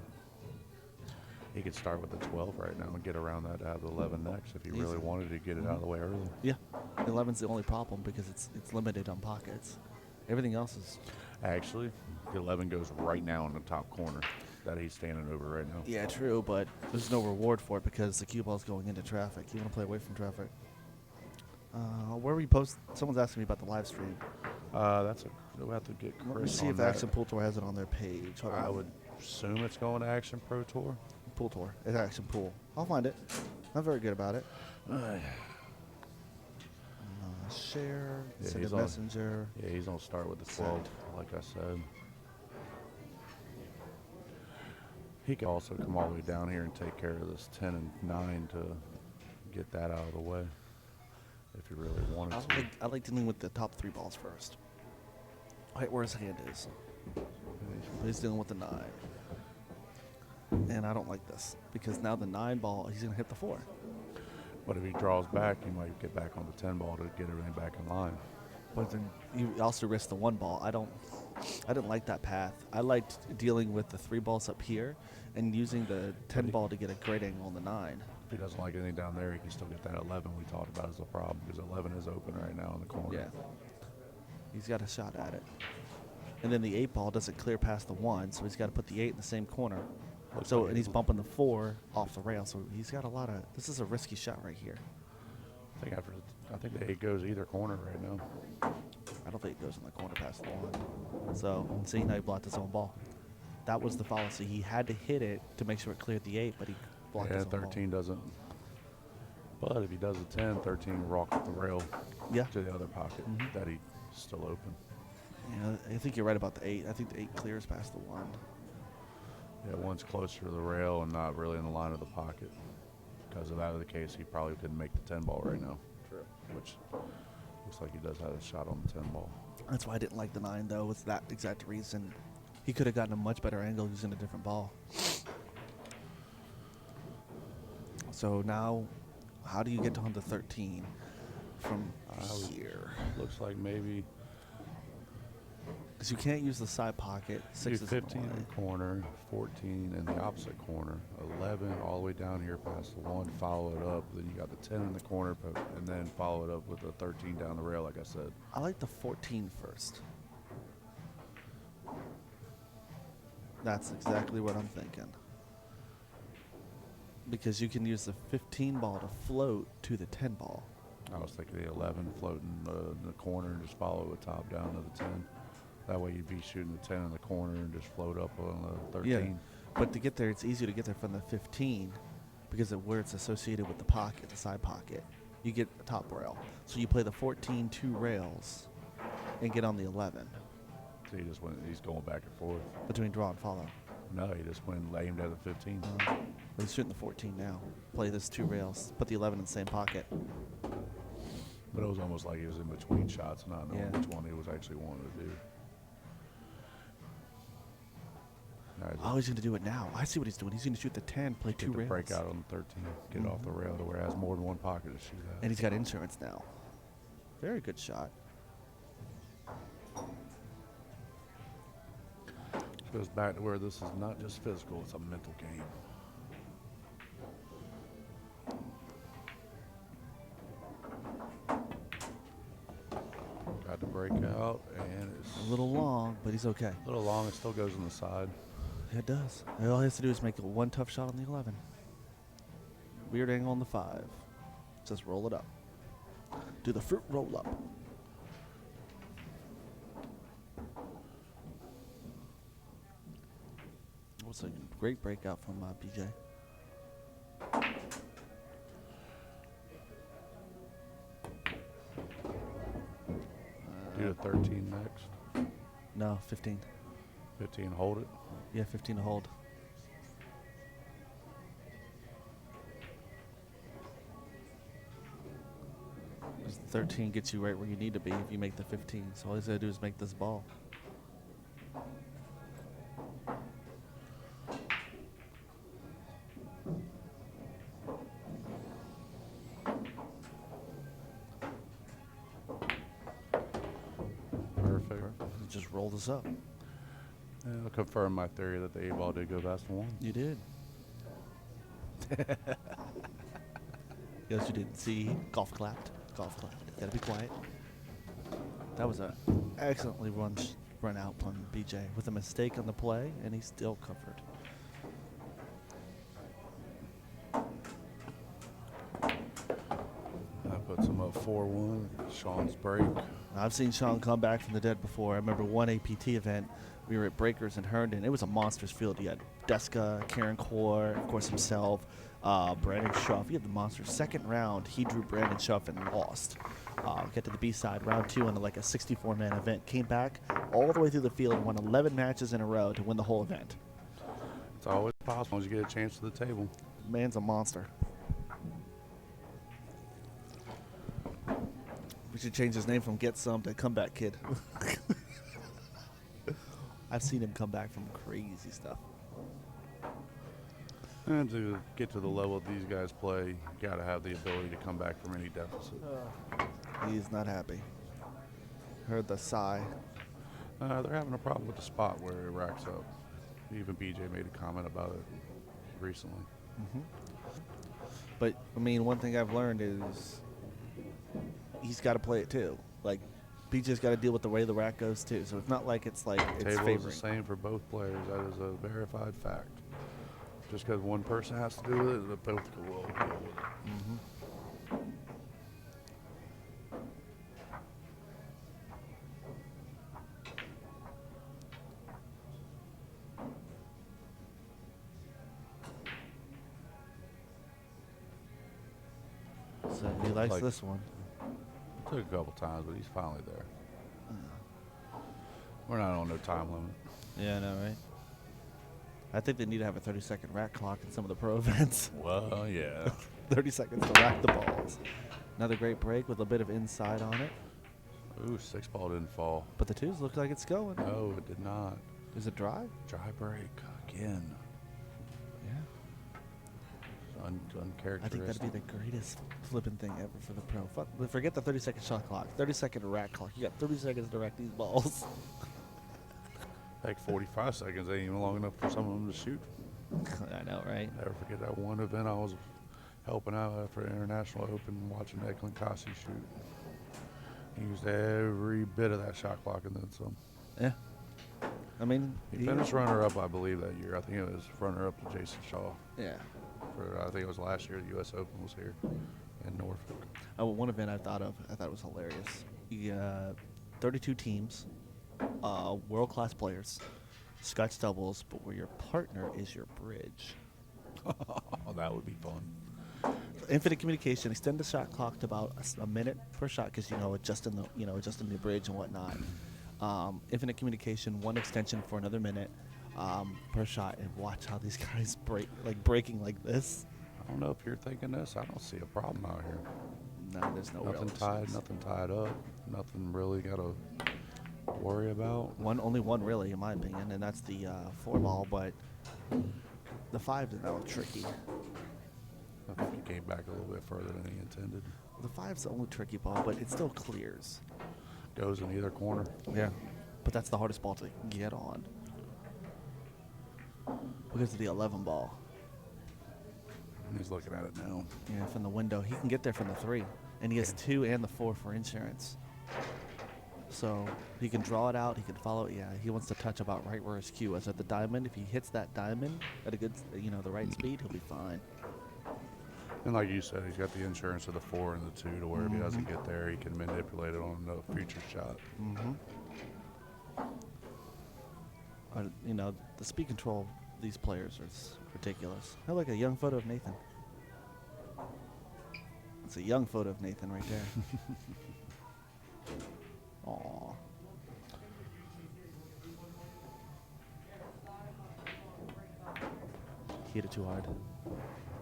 he could start with the 12 right now and get around that out of the 11 next if he really Easy. wanted to get it out of the way early. Yeah. The 11's the only problem because it's limited on pockets. Everything else is... Actually, the 11 goes right now in the top corner that he's standing over right now. Yeah, true, but there's no reward for it because the cue ball's going into traffic. You want to play away from traffic. Where we post... Someone's asking me about the live stream. We'll have to get Chris Let me see on if that. Action Pool Tour has it on their page. Hold I on. would assume it's going to Action Pro Tour. Pool Tour. It's Action Pool. I'll find it. I'm very good about it. Share. Yeah, Send he's a on- messenger. Yeah, he's going to start with the 12, like I said. He could also come all the way down here and take care of this 10 and 9 to get that out of the way if he really wanted to. I like dealing with the top 3 balls first. Right where his hand is. He's dealing with the 9. And I don't like this because now the 9 ball, he's going to hit the 4. But if he draws back, he might get back on the 10 ball to get everything back in line. But then you also risk the 1 ball. I didn't like that path. I liked dealing with the 3 balls up here and using the 10 ball to get a great angle on the 9. If he doesn't like anything down there, he can still get that 11 we talked about as a problem because 11 is open right now in the corner. Yeah. He's got a shot at it. And then the 8 ball doesn't clear past the 1, so he's got to put the 8 in the same corner. So, and he's bumping the 4 off the rail, so he's got a lot of... This is a risky shot right here. I think the 8 goes either corner right now. I don't think it goes in the corner past the 1. So, see, now he blocked his own ball. That was the fallacy. He had to hit it to make sure it cleared the 8, but he blocked his own 13 doesn't. But if he does a 10, 13 will rock with the rail Yeah. to the other pocket that he's still open. Yeah, I think you're right about the 8. I think the 8 clears past the 1. Yeah, one's closer to the rail and not really in the line of the pocket. Because if that was the case, he probably couldn't make the 10 ball right now. True. Which looks like he does have a shot on the 10 ball. That's why I didn't like the 9, though. It's that exact reason. He could have gotten a much better angle using a different ball. So now, how do you get on to 13 from here? Looks like maybe Because you can't use the side pocket. do 6 is 15 in in the way. the corner, 14 in the opposite corner, 11 all the way down here past the 1, follow it up. Then you got the 10 in the corner, and then follow it up with the 13 down the rail, like I said. I like the 14 first. That's exactly what I'm thinking. Because you can use the 15 ball to float to the 10 ball. I was thinking the 11 floating in the corner and just follow it top down to the 10. That way you'd be shooting the 10 in the corner and just float up on the 13. Yeah, but to get there, it's easier to get there from the 15 because of where it's associated with the pocket, the side pocket. You get the top rail. So you play the 14 2 rails and get on the 11 So he's going back and forth. between draw and follow. No, he just went aimed at the 15. He's shooting the 14 now. Play this 2 rails, put the 11 in the same pocket. But it was almost like he was in between shots, not knowing Yeah. which one he was actually wanting to do. Oh, he's going to do it now. I see what he's doing. He's going to shoot the 10, play 2 Get the rails. break out on the 13, get off the rail to where it has more than one pocket to shoot at. And he's got insurance now. Very good shot. Goes back to where this is not just physical, it's a mental game. Got the break out, and it's A little long, but he's okay. a little long. It still goes on the side. It does. All he has to do is make one tough shot on the 11. Weird angle on the 5. Just roll it up. Do the fruit roll up. It was a great breakout from BJ. Do the 13 next. No, 15. 15, hold it. Yeah, 15 to hold. Because 13 gets you right where you need to be if you make the 15. So all he's got to do is make this ball. Perfect. Just roll this up. Yeah, I'll confirm my theory that the 8-ball did go past the 1. You did. Yes, you didn't see. Golf clapped. Golf clapped. Gotta be quiet. That was an excellently run out from BJ with a mistake on the play, and he's still covered. That puts him up 4-1. Shaun's break. I've seen Shaun come back from the dead before. I remember one APT event. We were at Breakers in Herndon. It was a monsters field. You had Deska, Karen Core, of course himself, Brandon Schuff. You had the monsters. Second round, he drew Brandon Schuff and lost. Get to the B side, round 2 in like a 64-man event. Came back all the way through the field and won 11 matches in a row to win the whole event. It's always possible as you get a chance to the table. Man's a monster. We should change his name from Get Some to Comeback Kid. I've seen him come back from crazy stuff. And to get to the level that these guys play, you got to have the ability to come back from any deficit. He's not happy. Heard the sigh. They're having a problem with the spot where it racks up. Even BJ made a comment about it recently. But, I mean, one thing I've learned is he's got to play it too. Like, BJ's got to deal with the way the rack goes too. So it's not like it's like it's Table is favoring. the same for both players. That is a verified fact. Just because one person has to do it, they both will deal with it. So he likes Like- this one. Took a couple times, but he's finally there. We're not on no time limit. Yeah, I know, right? I think they need to have a 30-second rack clock in some of the pro events. Well, yeah. 30 seconds to rack the balls. Another great break with a bit of inside on it. Ooh, 6-ball didn't fall. But the 2s look like it's going. No, it did not. Is it dry? Dry break again. Yeah. I think that'd be the greatest flipping thing ever for the pro. Forget the 30-second shot clock, 30-second rack clock. You got 30 seconds to rack these balls. Like 45 seconds ain't even long enough for some of them to shoot. I know, right? Never forget that one event I was helping out at for International Open, watching Eklund Kasi shoot. He used every bit of that shot clock and then some. Yeah. I mean, He finished runner-up, I believe, that year. I think it was runner-up to Jason Shaw. Yeah. I think it was last year the U.S. Open was here in Norfolk. Oh, one event I thought it was hilarious. You got 32 teams, world-class players, Scotch doubles, but where your partner is your bridge. Oh, that would be fun. Infinite communication. Extend the shot clock to about a minute per shot because adjusting the bridge and whatnot. Infinite communication, one extension for another minute per shot, and watch how these guys breaking like this. I don't know if you're thinking this. I don't see a problem out here. No, there's no Nothing tied up. Nothing really got to worry about. Only one really, in my opinion, and that's the 4-ball. But the 5 is now tricky. I think he came back a little bit further than he intended. The 5's the only tricky ball, but it still clears. Goes in either corner. Yeah, but that's the hardest ball to get on because of the 11 ball. He's looking at it now. Yeah, from the window. He can get there from the 3, and he has 2 and the 4 for insurance. So he can draw it out. He can follow it. Yeah, he wants to touch about right where his cue is at the diamond. If he hits that diamond at a good, the right speed, he'll be fine. And like you said, he's got the insurance of the 4 and the 2 to where if he doesn't get there, he can manipulate it on a future shot. The speed control of these players is ridiculous. I like a young photo of Nathan. It's a young photo of Nathan right there. Aw. He hit it too hard.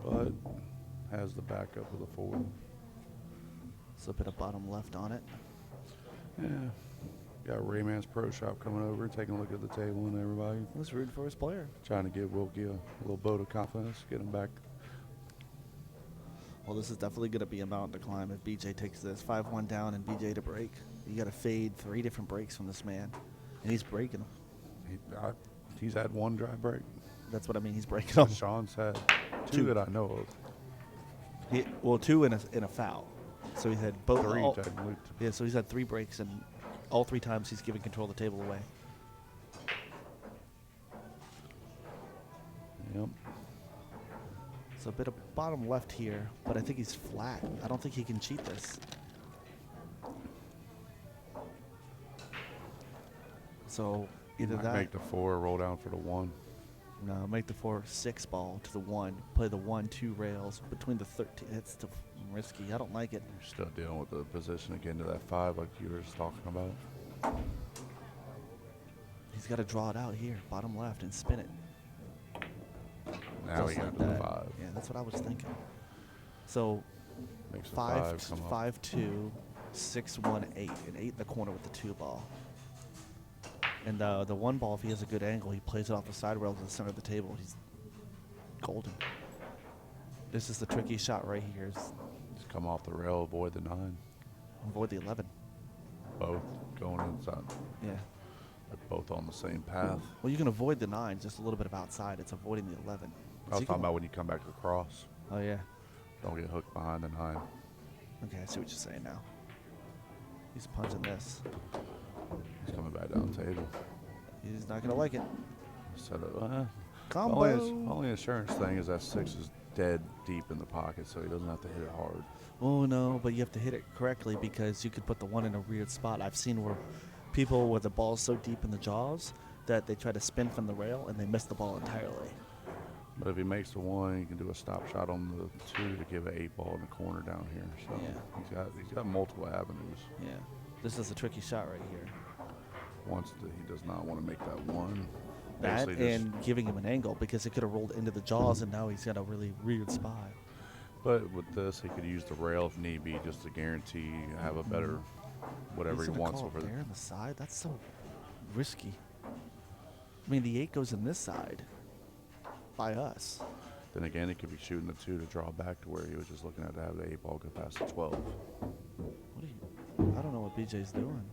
But has the backup of the 4. So a bit of bottom left on it. Yeah. Got Rayman's Pro Shop coming over, taking a look at the table and everybody. Let's root for his player. Trying to give Wilkie a little vote of confidence, get him back. Well, this is definitely going to be a mountain to climb if BJ takes this. 5-1 down and BJ to break. You got to fade 3 different breaks from this man. And he's breaking them. He's had 1 dry break. That's what I mean. He's breaking them. Sean's had 2 that I know of. 2 in a foul. So he's had both. 3 technically. Yeah, so he's had 3 breaks, and all 3 times he's given control of the table away. Yep. So a bit of bottom left here, but I think he's flat. I don't think he can cheat this. So either Might that. make the 4, roll down for the 1. No, make the 4-6 ball to the 1. Play the 1-2 rails between the 13. It's too risky. I don't like it. You're still dealing with the position again to that 5 like you were just talking about. He's got to draw it out here, bottom left, and spin it. Now Just he like got to the that. 5. Yeah, that's what I was thinking. So Makes the 5 come up. 5-2, 6-1, 8, and 8 in the corner with the 2 ball. And the 1 ball, if he has a good angle, he plays it off the side rail to the center of the table. He's golden. This is the tricky shot right here. Just come off the rail, avoid the 9. Avoid the 11. Both going inside. Yeah. They're both on the same path. Well, you can avoid the 9, just a little bit of outside. It's avoiding the 11. I was talking about when you come back across. Oh, yeah. Don't get hooked behind the 9. Okay, I see what you're saying now. He's punching this. He's coming back down the table. He's not going to like it. Set up. Combo. Only insurance thing is that 6 is dead deep in the pocket, so he doesn't have to hit it hard. Oh, no, but you have to hit it correctly because you could put the 1 in a weird spot. I've seen where people with the ball so deep in the jaws that they try to spin from the rail and they miss the ball entirely. But if he makes the 1, he can do a stop shot on the 2 to give an 8 ball in the corner down here. So Yeah. he's got multiple avenues. Yeah. This is a tricky shot right here. He does not want to make that 1. That Basically and giving him an angle because it could have rolled into the jaws and now he's got a really weird spot. But with this, he could use the rail if need be, just to guarantee have a better whatever He's he gonna wants call over it there there. on the side. That's so risky. I mean, the 8 goes in this side by us. Then again, he could be shooting the 2 to draw back to where he was just looking at to have the 8 ball go past the 12. What are you? I don't know what BJ's doing.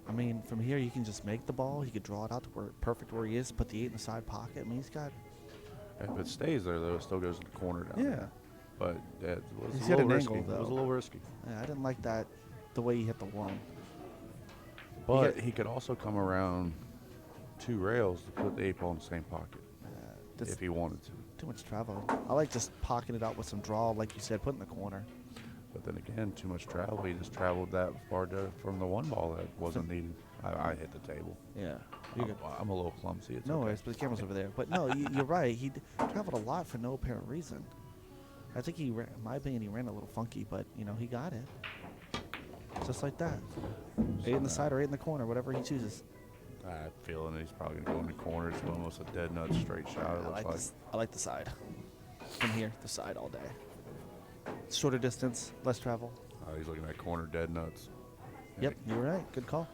I mean, from here you can just make the ball. He could draw it out to where perfect where he is. Put the 8 in the side pocket. I mean, he's got. If it stays there, though, it still goes in the corner down there. But it was He's a hit little an risky. angle, It was a though. little risky. Yeah, I didn't like that, the way he hit the 1. But he could also come around 2 rails to put the 8 ball in the same pocket if he wanted to. Too much travel. I like just pocketing it out with some draw, like you said, put in the corner. But then again, too much travel. He just traveled that far from the 1 ball that wasn't needed. I hit the table. Yeah. You're good. I'm a little clumsy. It's No okay. worries, but the camera's over there. But no, you're right. He traveled a lot for no apparent reason. I think he, in my opinion, he ran a little funky, but you know he got it. Just like that. 8 in the side or 8 in the corner, whatever he chooses. I'm feeling he's probably gonna go in the corner. It's almost a dead nut straight shot. It looks like. I like the side. From here, the side all day. Shorter distance, less travel. He's looking at corner dead nuts. Yep, you're right. Good call.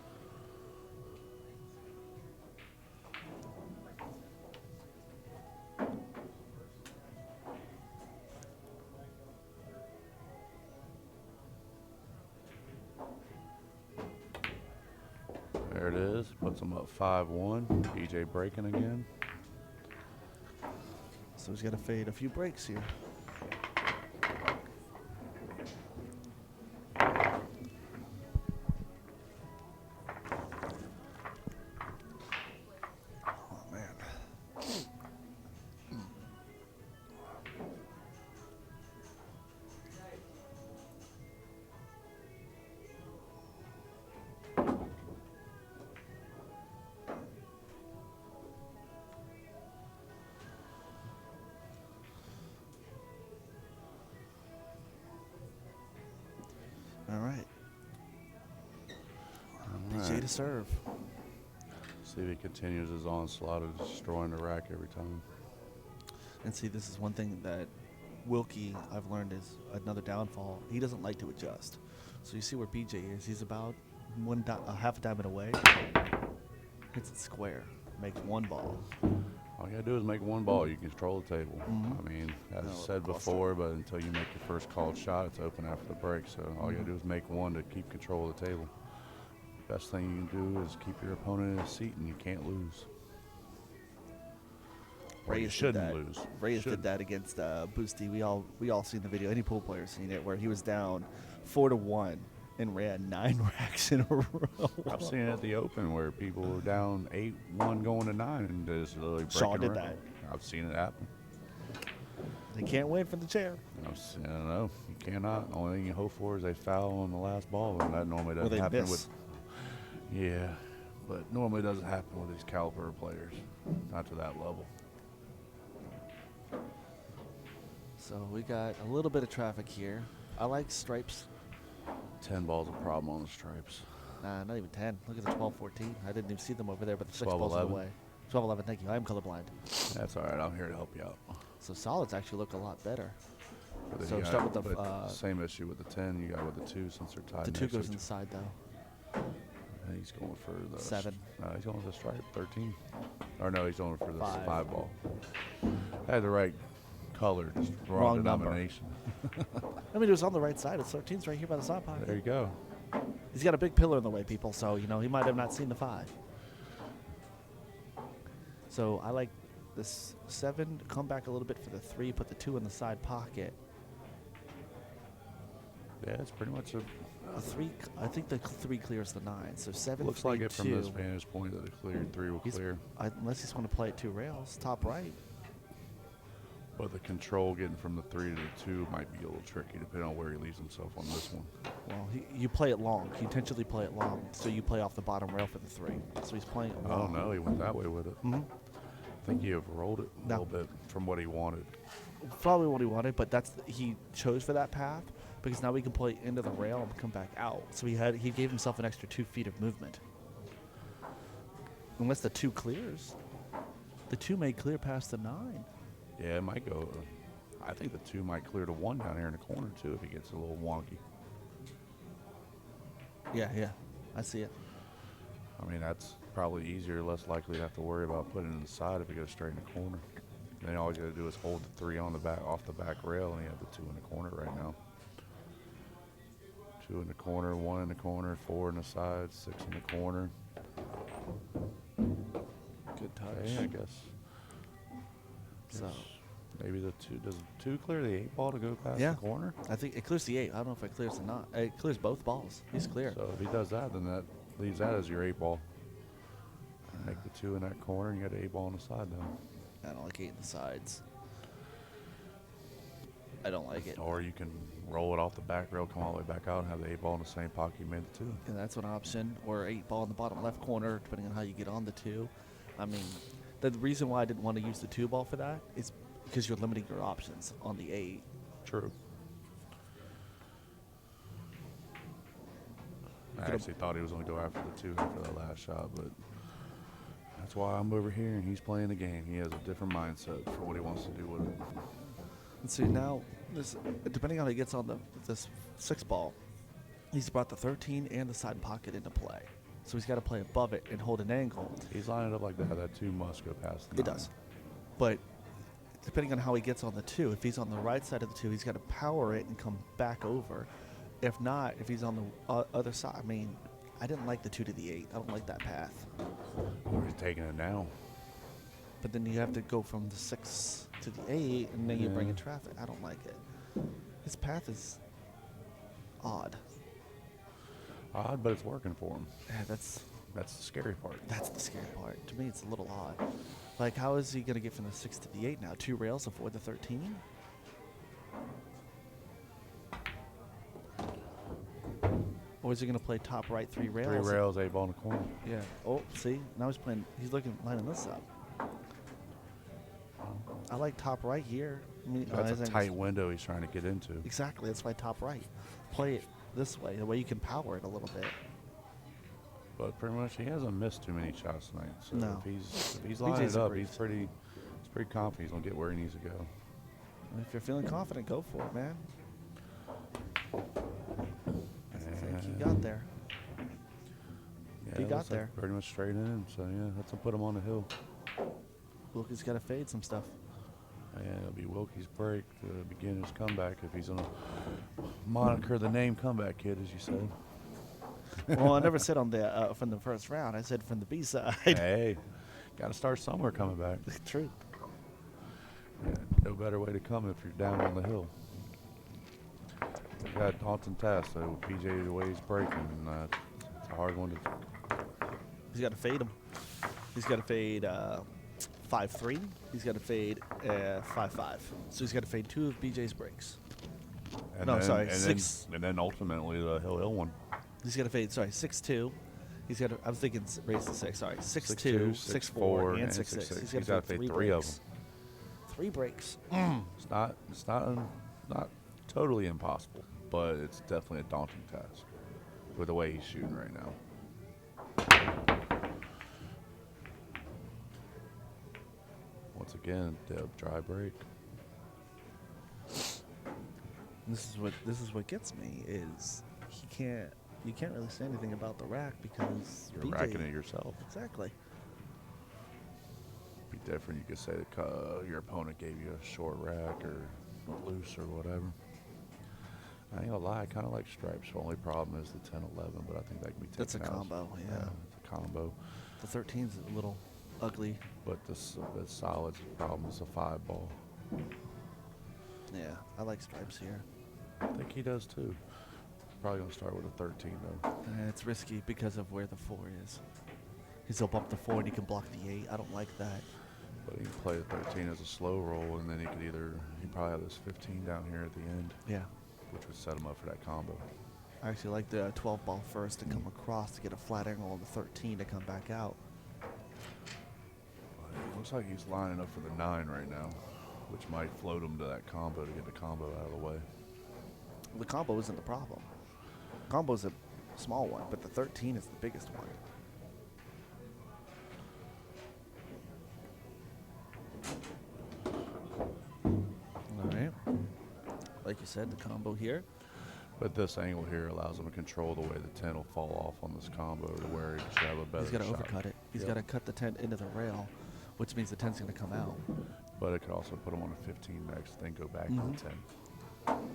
There it is. Puts him up 5-1. BJ breaking again. So he's got to fade a few breaks here. Oh, man. All right. BJ to serve. See if he continues his onslaught of destroying the rack every time. And see, this is one thing that Wilkie, I've learned, is another downfall. He doesn't like to adjust. So you see where BJ is. He's about a half a diamond away. Hits it square. Makes 1 ball. All you gotta do is make 1 ball. You can control the table. Mhm. I mean, as No, I said cluster. before, but until you make your first called shot, it's open after the break. So all you gotta do is make 1 to keep control of the table. Best thing you can do is keep your opponent in a seat, and you can't lose. Or you Reyes shouldn't lose. Reyes did that against Boosty. We all seen the video. Any pool player seen it, where he was down 4-1 and ran 9 racks in a row. I've seen it at the Open where people were down 8-1 going to 9 and just literally breaking Shaun did around. that. I've seen it happen. They can't win for the chair. I don't know. You cannot. The only thing you hope for is they foul on the last ball, and that normally doesn't they happen miss. with. Yeah, but normally doesn't happen with these caliber players. Not to that level. So we got a little bit of traffic here. I like stripes. 10 ball's a problem on the stripes. Nah, not even 10. Look at the 12-14. I didn't even see them over there, but the 6 12, balls are 11. away. 12-11, thank you. I am colorblind. That's all right. I'm here to help you out. So solids actually look a lot better. But then So you start got- with the, but same issue with the 10 you got with the 2 since they're tied. The 2 next to goes each inside, though. other. He's going for the 7. No, he's going for the stripe 13. Or no, he's going for the 5. 5 ball. Had the right color, just wrong, Wrong number. denomination. I mean, it was on the right side. It's 13's right here by the side pocket. There you go. He's got a big pillar in the way, people, so, you know, he might have not seen the 5. So I like this 7, come back a little bit for the 3, put the 2 in the side pocket. Yeah, it's pretty much a. The 3, I think the 3 clears the 9. So 7, Looks 3, like it 2. from this vantage point that a cleared 3 will He's- clear. Unless he's going to play at 2 rails, top right. But the control getting from the 3 to the 2 might be a little tricky depending on where he leaves himself on this one. Well, you play it long. You intentionally play it long, so you play off the bottom rail for the 3. So he's playing it Oh long. no, he went that way with it. Mm-hmm. I think he overrolled it a No. little bit from what he wanted. Probably what he wanted, but he chose for that path because now we can play into the rail and come back out. So he gave himself an extra 2 feet of movement. Unless the 2 clears, the 2 may clear past the 9. Yeah, it might go. I think the 2 might clear to 1 down here in the corner too if he gets a little wonky. Yeah, I see it. I mean, that's probably easier, less likely to have to worry about putting it in the side if it goes straight in the corner. Then all you got to do is hold the 3 on the back, off the back rail, and you have the 2 in the corner right now. 2 in the corner, 1 in the corner, 4 in the side, 6 in the corner. Good touch. Yeah, I guess. So Maybe the 2, does the 2 clear the 8 ball to go past Yeah. the corner? I think it clears the 8. I don't know if it clears or not. It clears both balls. He's clear. So if he does that, then that leaves that as your 8 ball. Make the 2 in that corner, and you got an 8 ball on the side now. I don't like 8 in the sides. I don't like it. Or you can roll it off the back rail, come all the way back out, and have the 8 ball in the same pocket you made the 2. And that's an option. Or 8 ball in the bottom left corner, depending on how you get on the 2. I mean, the reason why I didn't want to use the 2 ball for that is because you're limiting your options on the 8. True. I actually thought he was going to go after the 2 after that last shot, but that's why I'm over here and he's playing the game. He has a different mindset for what he wants to do with it. And see now, this depending on how he gets on this 6 ball, he's brought the 13 and the side pocket into play. So he's got to play above it and hold an angle. He's lining it up like that. That 2 must go past the 9. It does. But depending on how he gets on the 2, if he's on the right side of the 2, he's got to power it and come back over. If not, if he's on the other side, I mean, I didn't like the 2 to the 8. I don't like that path. Or he's taking it now. But then you have to go from the 6 to the 8, and then you bring in traffic. I don't like it. His path is odd. Odd, but it's working for him. Yeah, that's the scary part. That's the scary part. To me, it's a little odd. Like, how is he going to get from the 6 to the 8 now? 2 rails avoid the 13? Or is he going to play top right 3 rails? 3 rails, 8 ball in the corner. Yeah. Oh, see? Now he's playing. He's lining this up. I like top right here. I mean, That's a tight window he's trying to get into. Exactly. That's why top right. Play it this way, the way you can power it a little bit. But pretty much he hasn't missed too many shots tonight. So No. if he's lining BJ's it up, agreed. he's pretty confident he's gonna get where he needs to go. And if you're feeling confident, go for it, man. I think he got there. Yeah, He it got looks like there. pretty much straight in. So yeah, that's gonna put him on the hill. Wilkie's got to fade some stuff. And it'll be Wilkie's break, the beginner's comeback, if he's gonna moniker the name comeback kid, as you said. Well, I never said on the from the first round. I said from the B side. Hey, gotta start somewhere coming back. True. Yeah, no better way to come if you're down on the hill. You got a daunting task, though, with PJ the way he's breaking. And, it's a hard one to. He's got to fade him. He's got to fade 5-3. He's got to fade 5-5. So he's got to fade 2 of BJ's breaks. And No, then, sorry, and 6. Then, and then ultimately the hill one. He's got to fade, 6-2. He's got to, I was thinking raise to 6. Sorry, 6-2, 6-2, 6-4, 6-4, and and 6-6. 6-6. He's got to fade 3 of breaks. them. 3 breaks. It's not totally impossible, but it's definitely a daunting task with the way he's shooting right now. Once again, dry break. This is what gets me is you can't really say anything about the rack because You're BJ racking it yourself. Exactly. Be different. You could say that your opponent gave you a short rack or loose or whatever. I ain't gonna lie, I kind of like stripes. The only problem is the 10-11, but I think that can be taken That's a out. combo, yeah. It's a combo. The 13's a little ugly. But the solid problem is a 5 ball. Yeah, I like stripes here. I think he does too. Probably gonna start with a 13 though. And it's risky because of where the 4 is. He'll bump the 4 and he can block the 8. I don't like that. But he can play the 13 as a slow roll, and then he probably have this 15 down here at the end, Yeah. which would set him up for that combo. I actually like the 12 ball first to come across to get a flat angle on the 13 to come back out. But it looks like he's lining up for the 9 right now, which might float him to that combo to get the combo out of the way. The combo isn't the problem. Combo's a small one, but the 13 is the biggest one. All right. Like you said, the combo here. But this angle here allows him to control the way the 10 will fall off on this combo to where he should have a better He's got to shot. overcut it. He's Yep. got to cut the 10 into the rail, which means the 10's going to come out. But it could also put him on a 15 next, then go back Mhm. to the 10.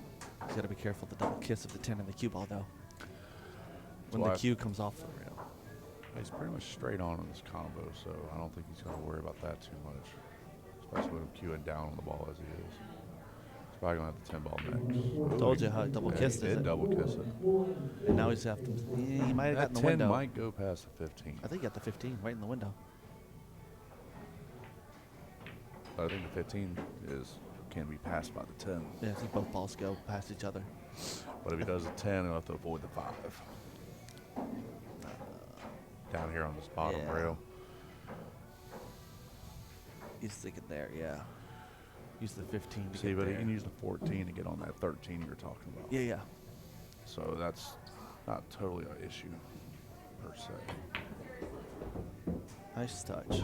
He's got to be careful the double kiss of the 10 and the cue ball, though. When why the I- cue comes off the rail. He's pretty much straight on in this combo, so I don't think he's going to worry about that too much. Especially with him queuing down on the ball as he is. He's probably going to have the 10 ball next. Told you how he double kissed he it. did double kiss it. And now he's have to. He might have That gotten the 10 window. might go past the 15. I think he got the 15 right in the window. But I think the 15 can be passed by the 10. Yeah, I think both balls go past each other. But if he does a 10, he'll have to avoid the 5. Down here on this bottom Yeah. rail. He's thinking there, yeah. Use the 15 to See, get but there. he can use the 14 to get on that 13 you're talking about. Yeah, yeah. So that's not totally an issue, per se. Nice touch.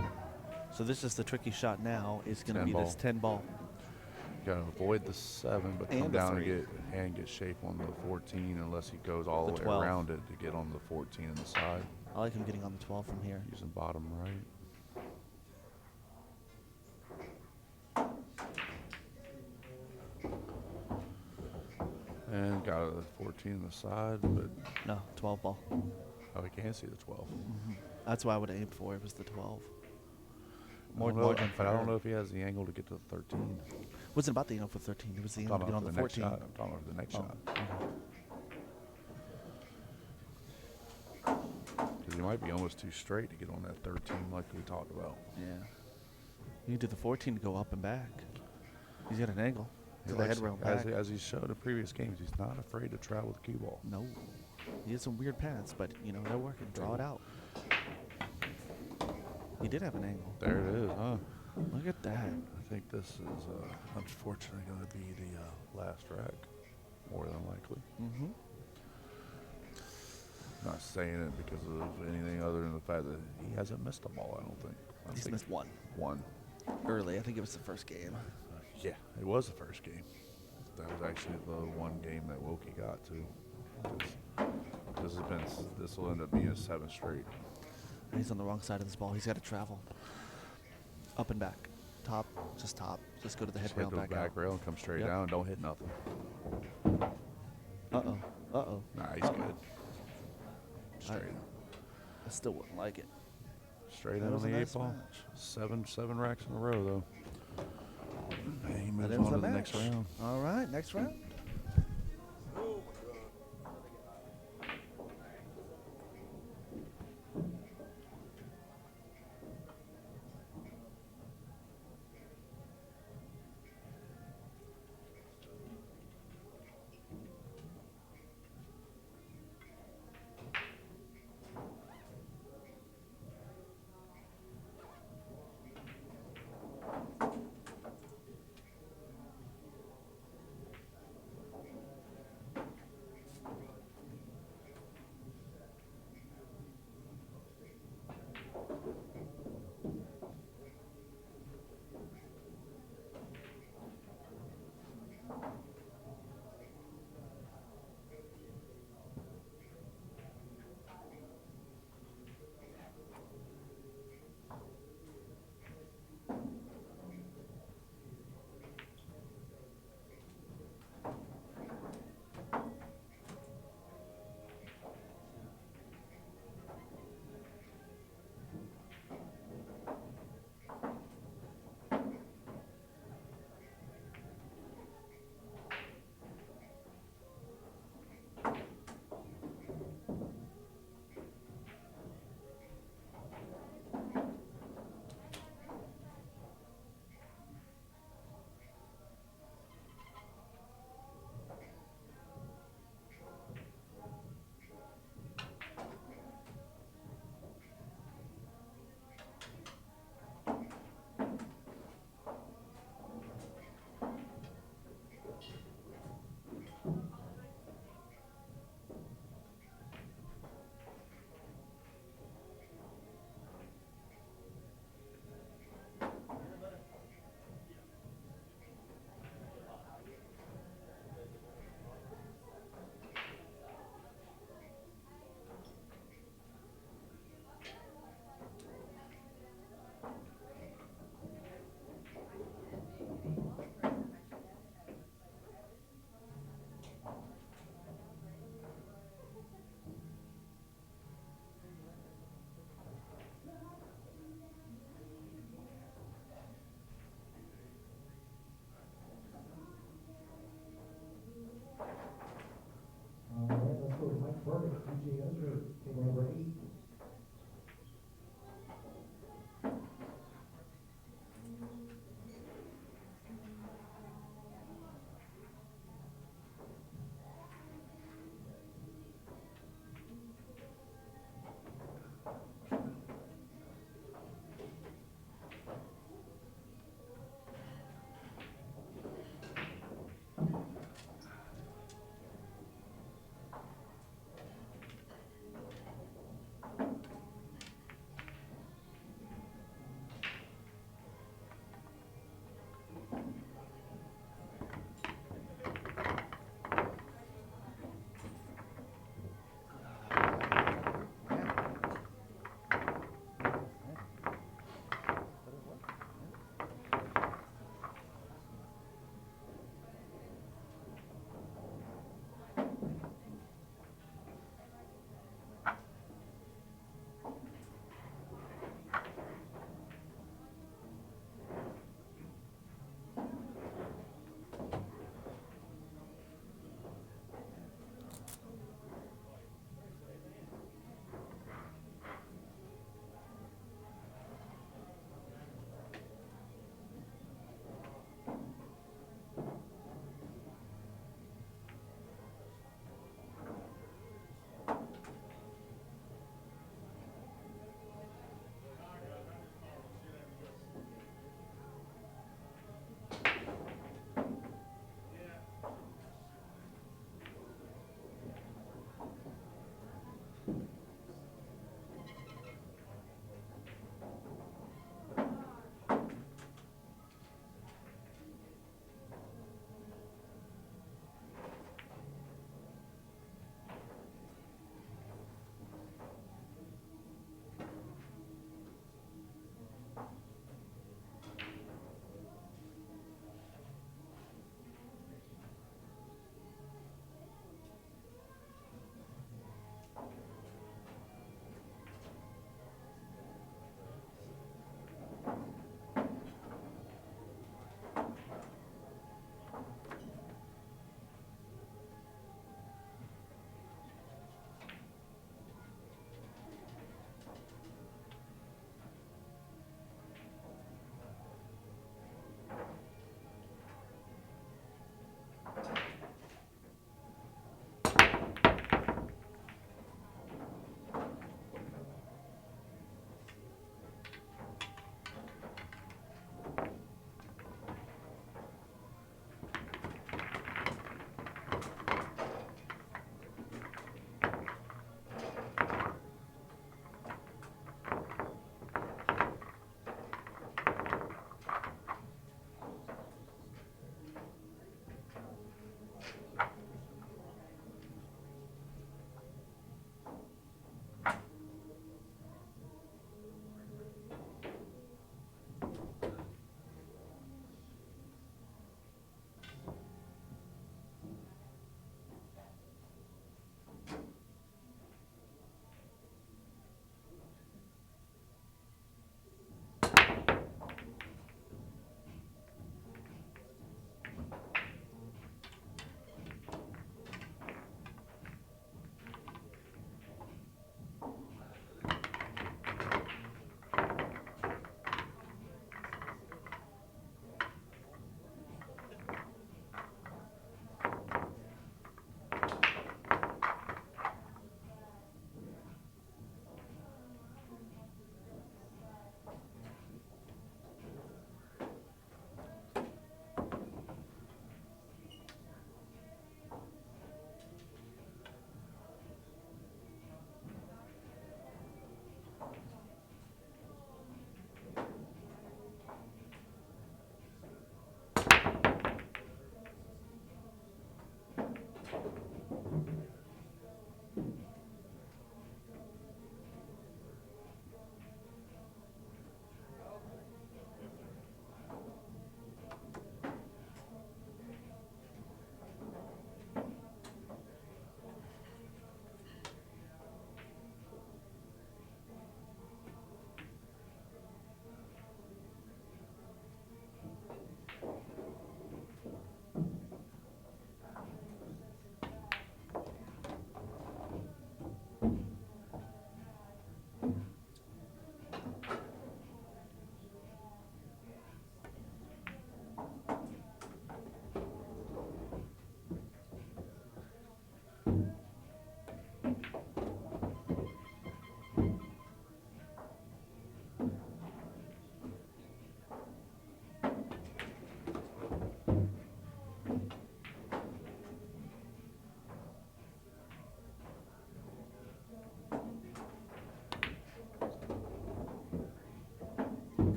So this is the tricky shot now. Is going to 10 be ball. this 10 ball. You gotta avoid the 7, but And come the down 3. and get shape on the 14 unless he goes all The the way 12. around it to get on the 14 on the side. I like him getting on the 12 from here. Using bottom right. And got a 14 on the side, but No, 12 ball. oh, he can't see the 12. That's why I would have aimed for. It was the 12. More I don't know, margin but for I don't error. know if he has the angle to get to the 13. Wasn't about the angle for 13. It was the angle to Talking get on about the next 14. shot. I'm talking about the next Oh, shot. okay. Because he might be almost too straight to get on that 13 like we talked about. Yeah. You need the 14 to go up and back. He's got an angle He to the likes- head rail back. as he showed in previous games, he's not afraid to travel with the cue ball. No. He has some weird paths, but, you know, they're working. Draw it out. He did have an angle. There it is, huh? Look at that. I think this is unfortunately going to be the last rack, more than likely. Mm-hmm. Not saying it because of anything other than the fact that he hasn't missed a ball, I don't think. I He's think missed one. one. Early. I think it was the first game. Yeah, it was the first game. That was actually the one game that Wilkie got to. This will end up being a 7 straight. He's on the wrong side of this ball. He's got to travel. Up and back. Top. Just top. Just go to the head Just rail hit the back back out. rail and come straight Yep. down. Don't hit nothing. Uh-oh. Uh-oh. Nah, he's good. Straight. I still wouldn't like it. Straight That in was on a the nice 8 ball. match. Seven racks in a row, though. And he That moves ends on the to the next match. round. All right. Next round. BJ Ussery, table number 8.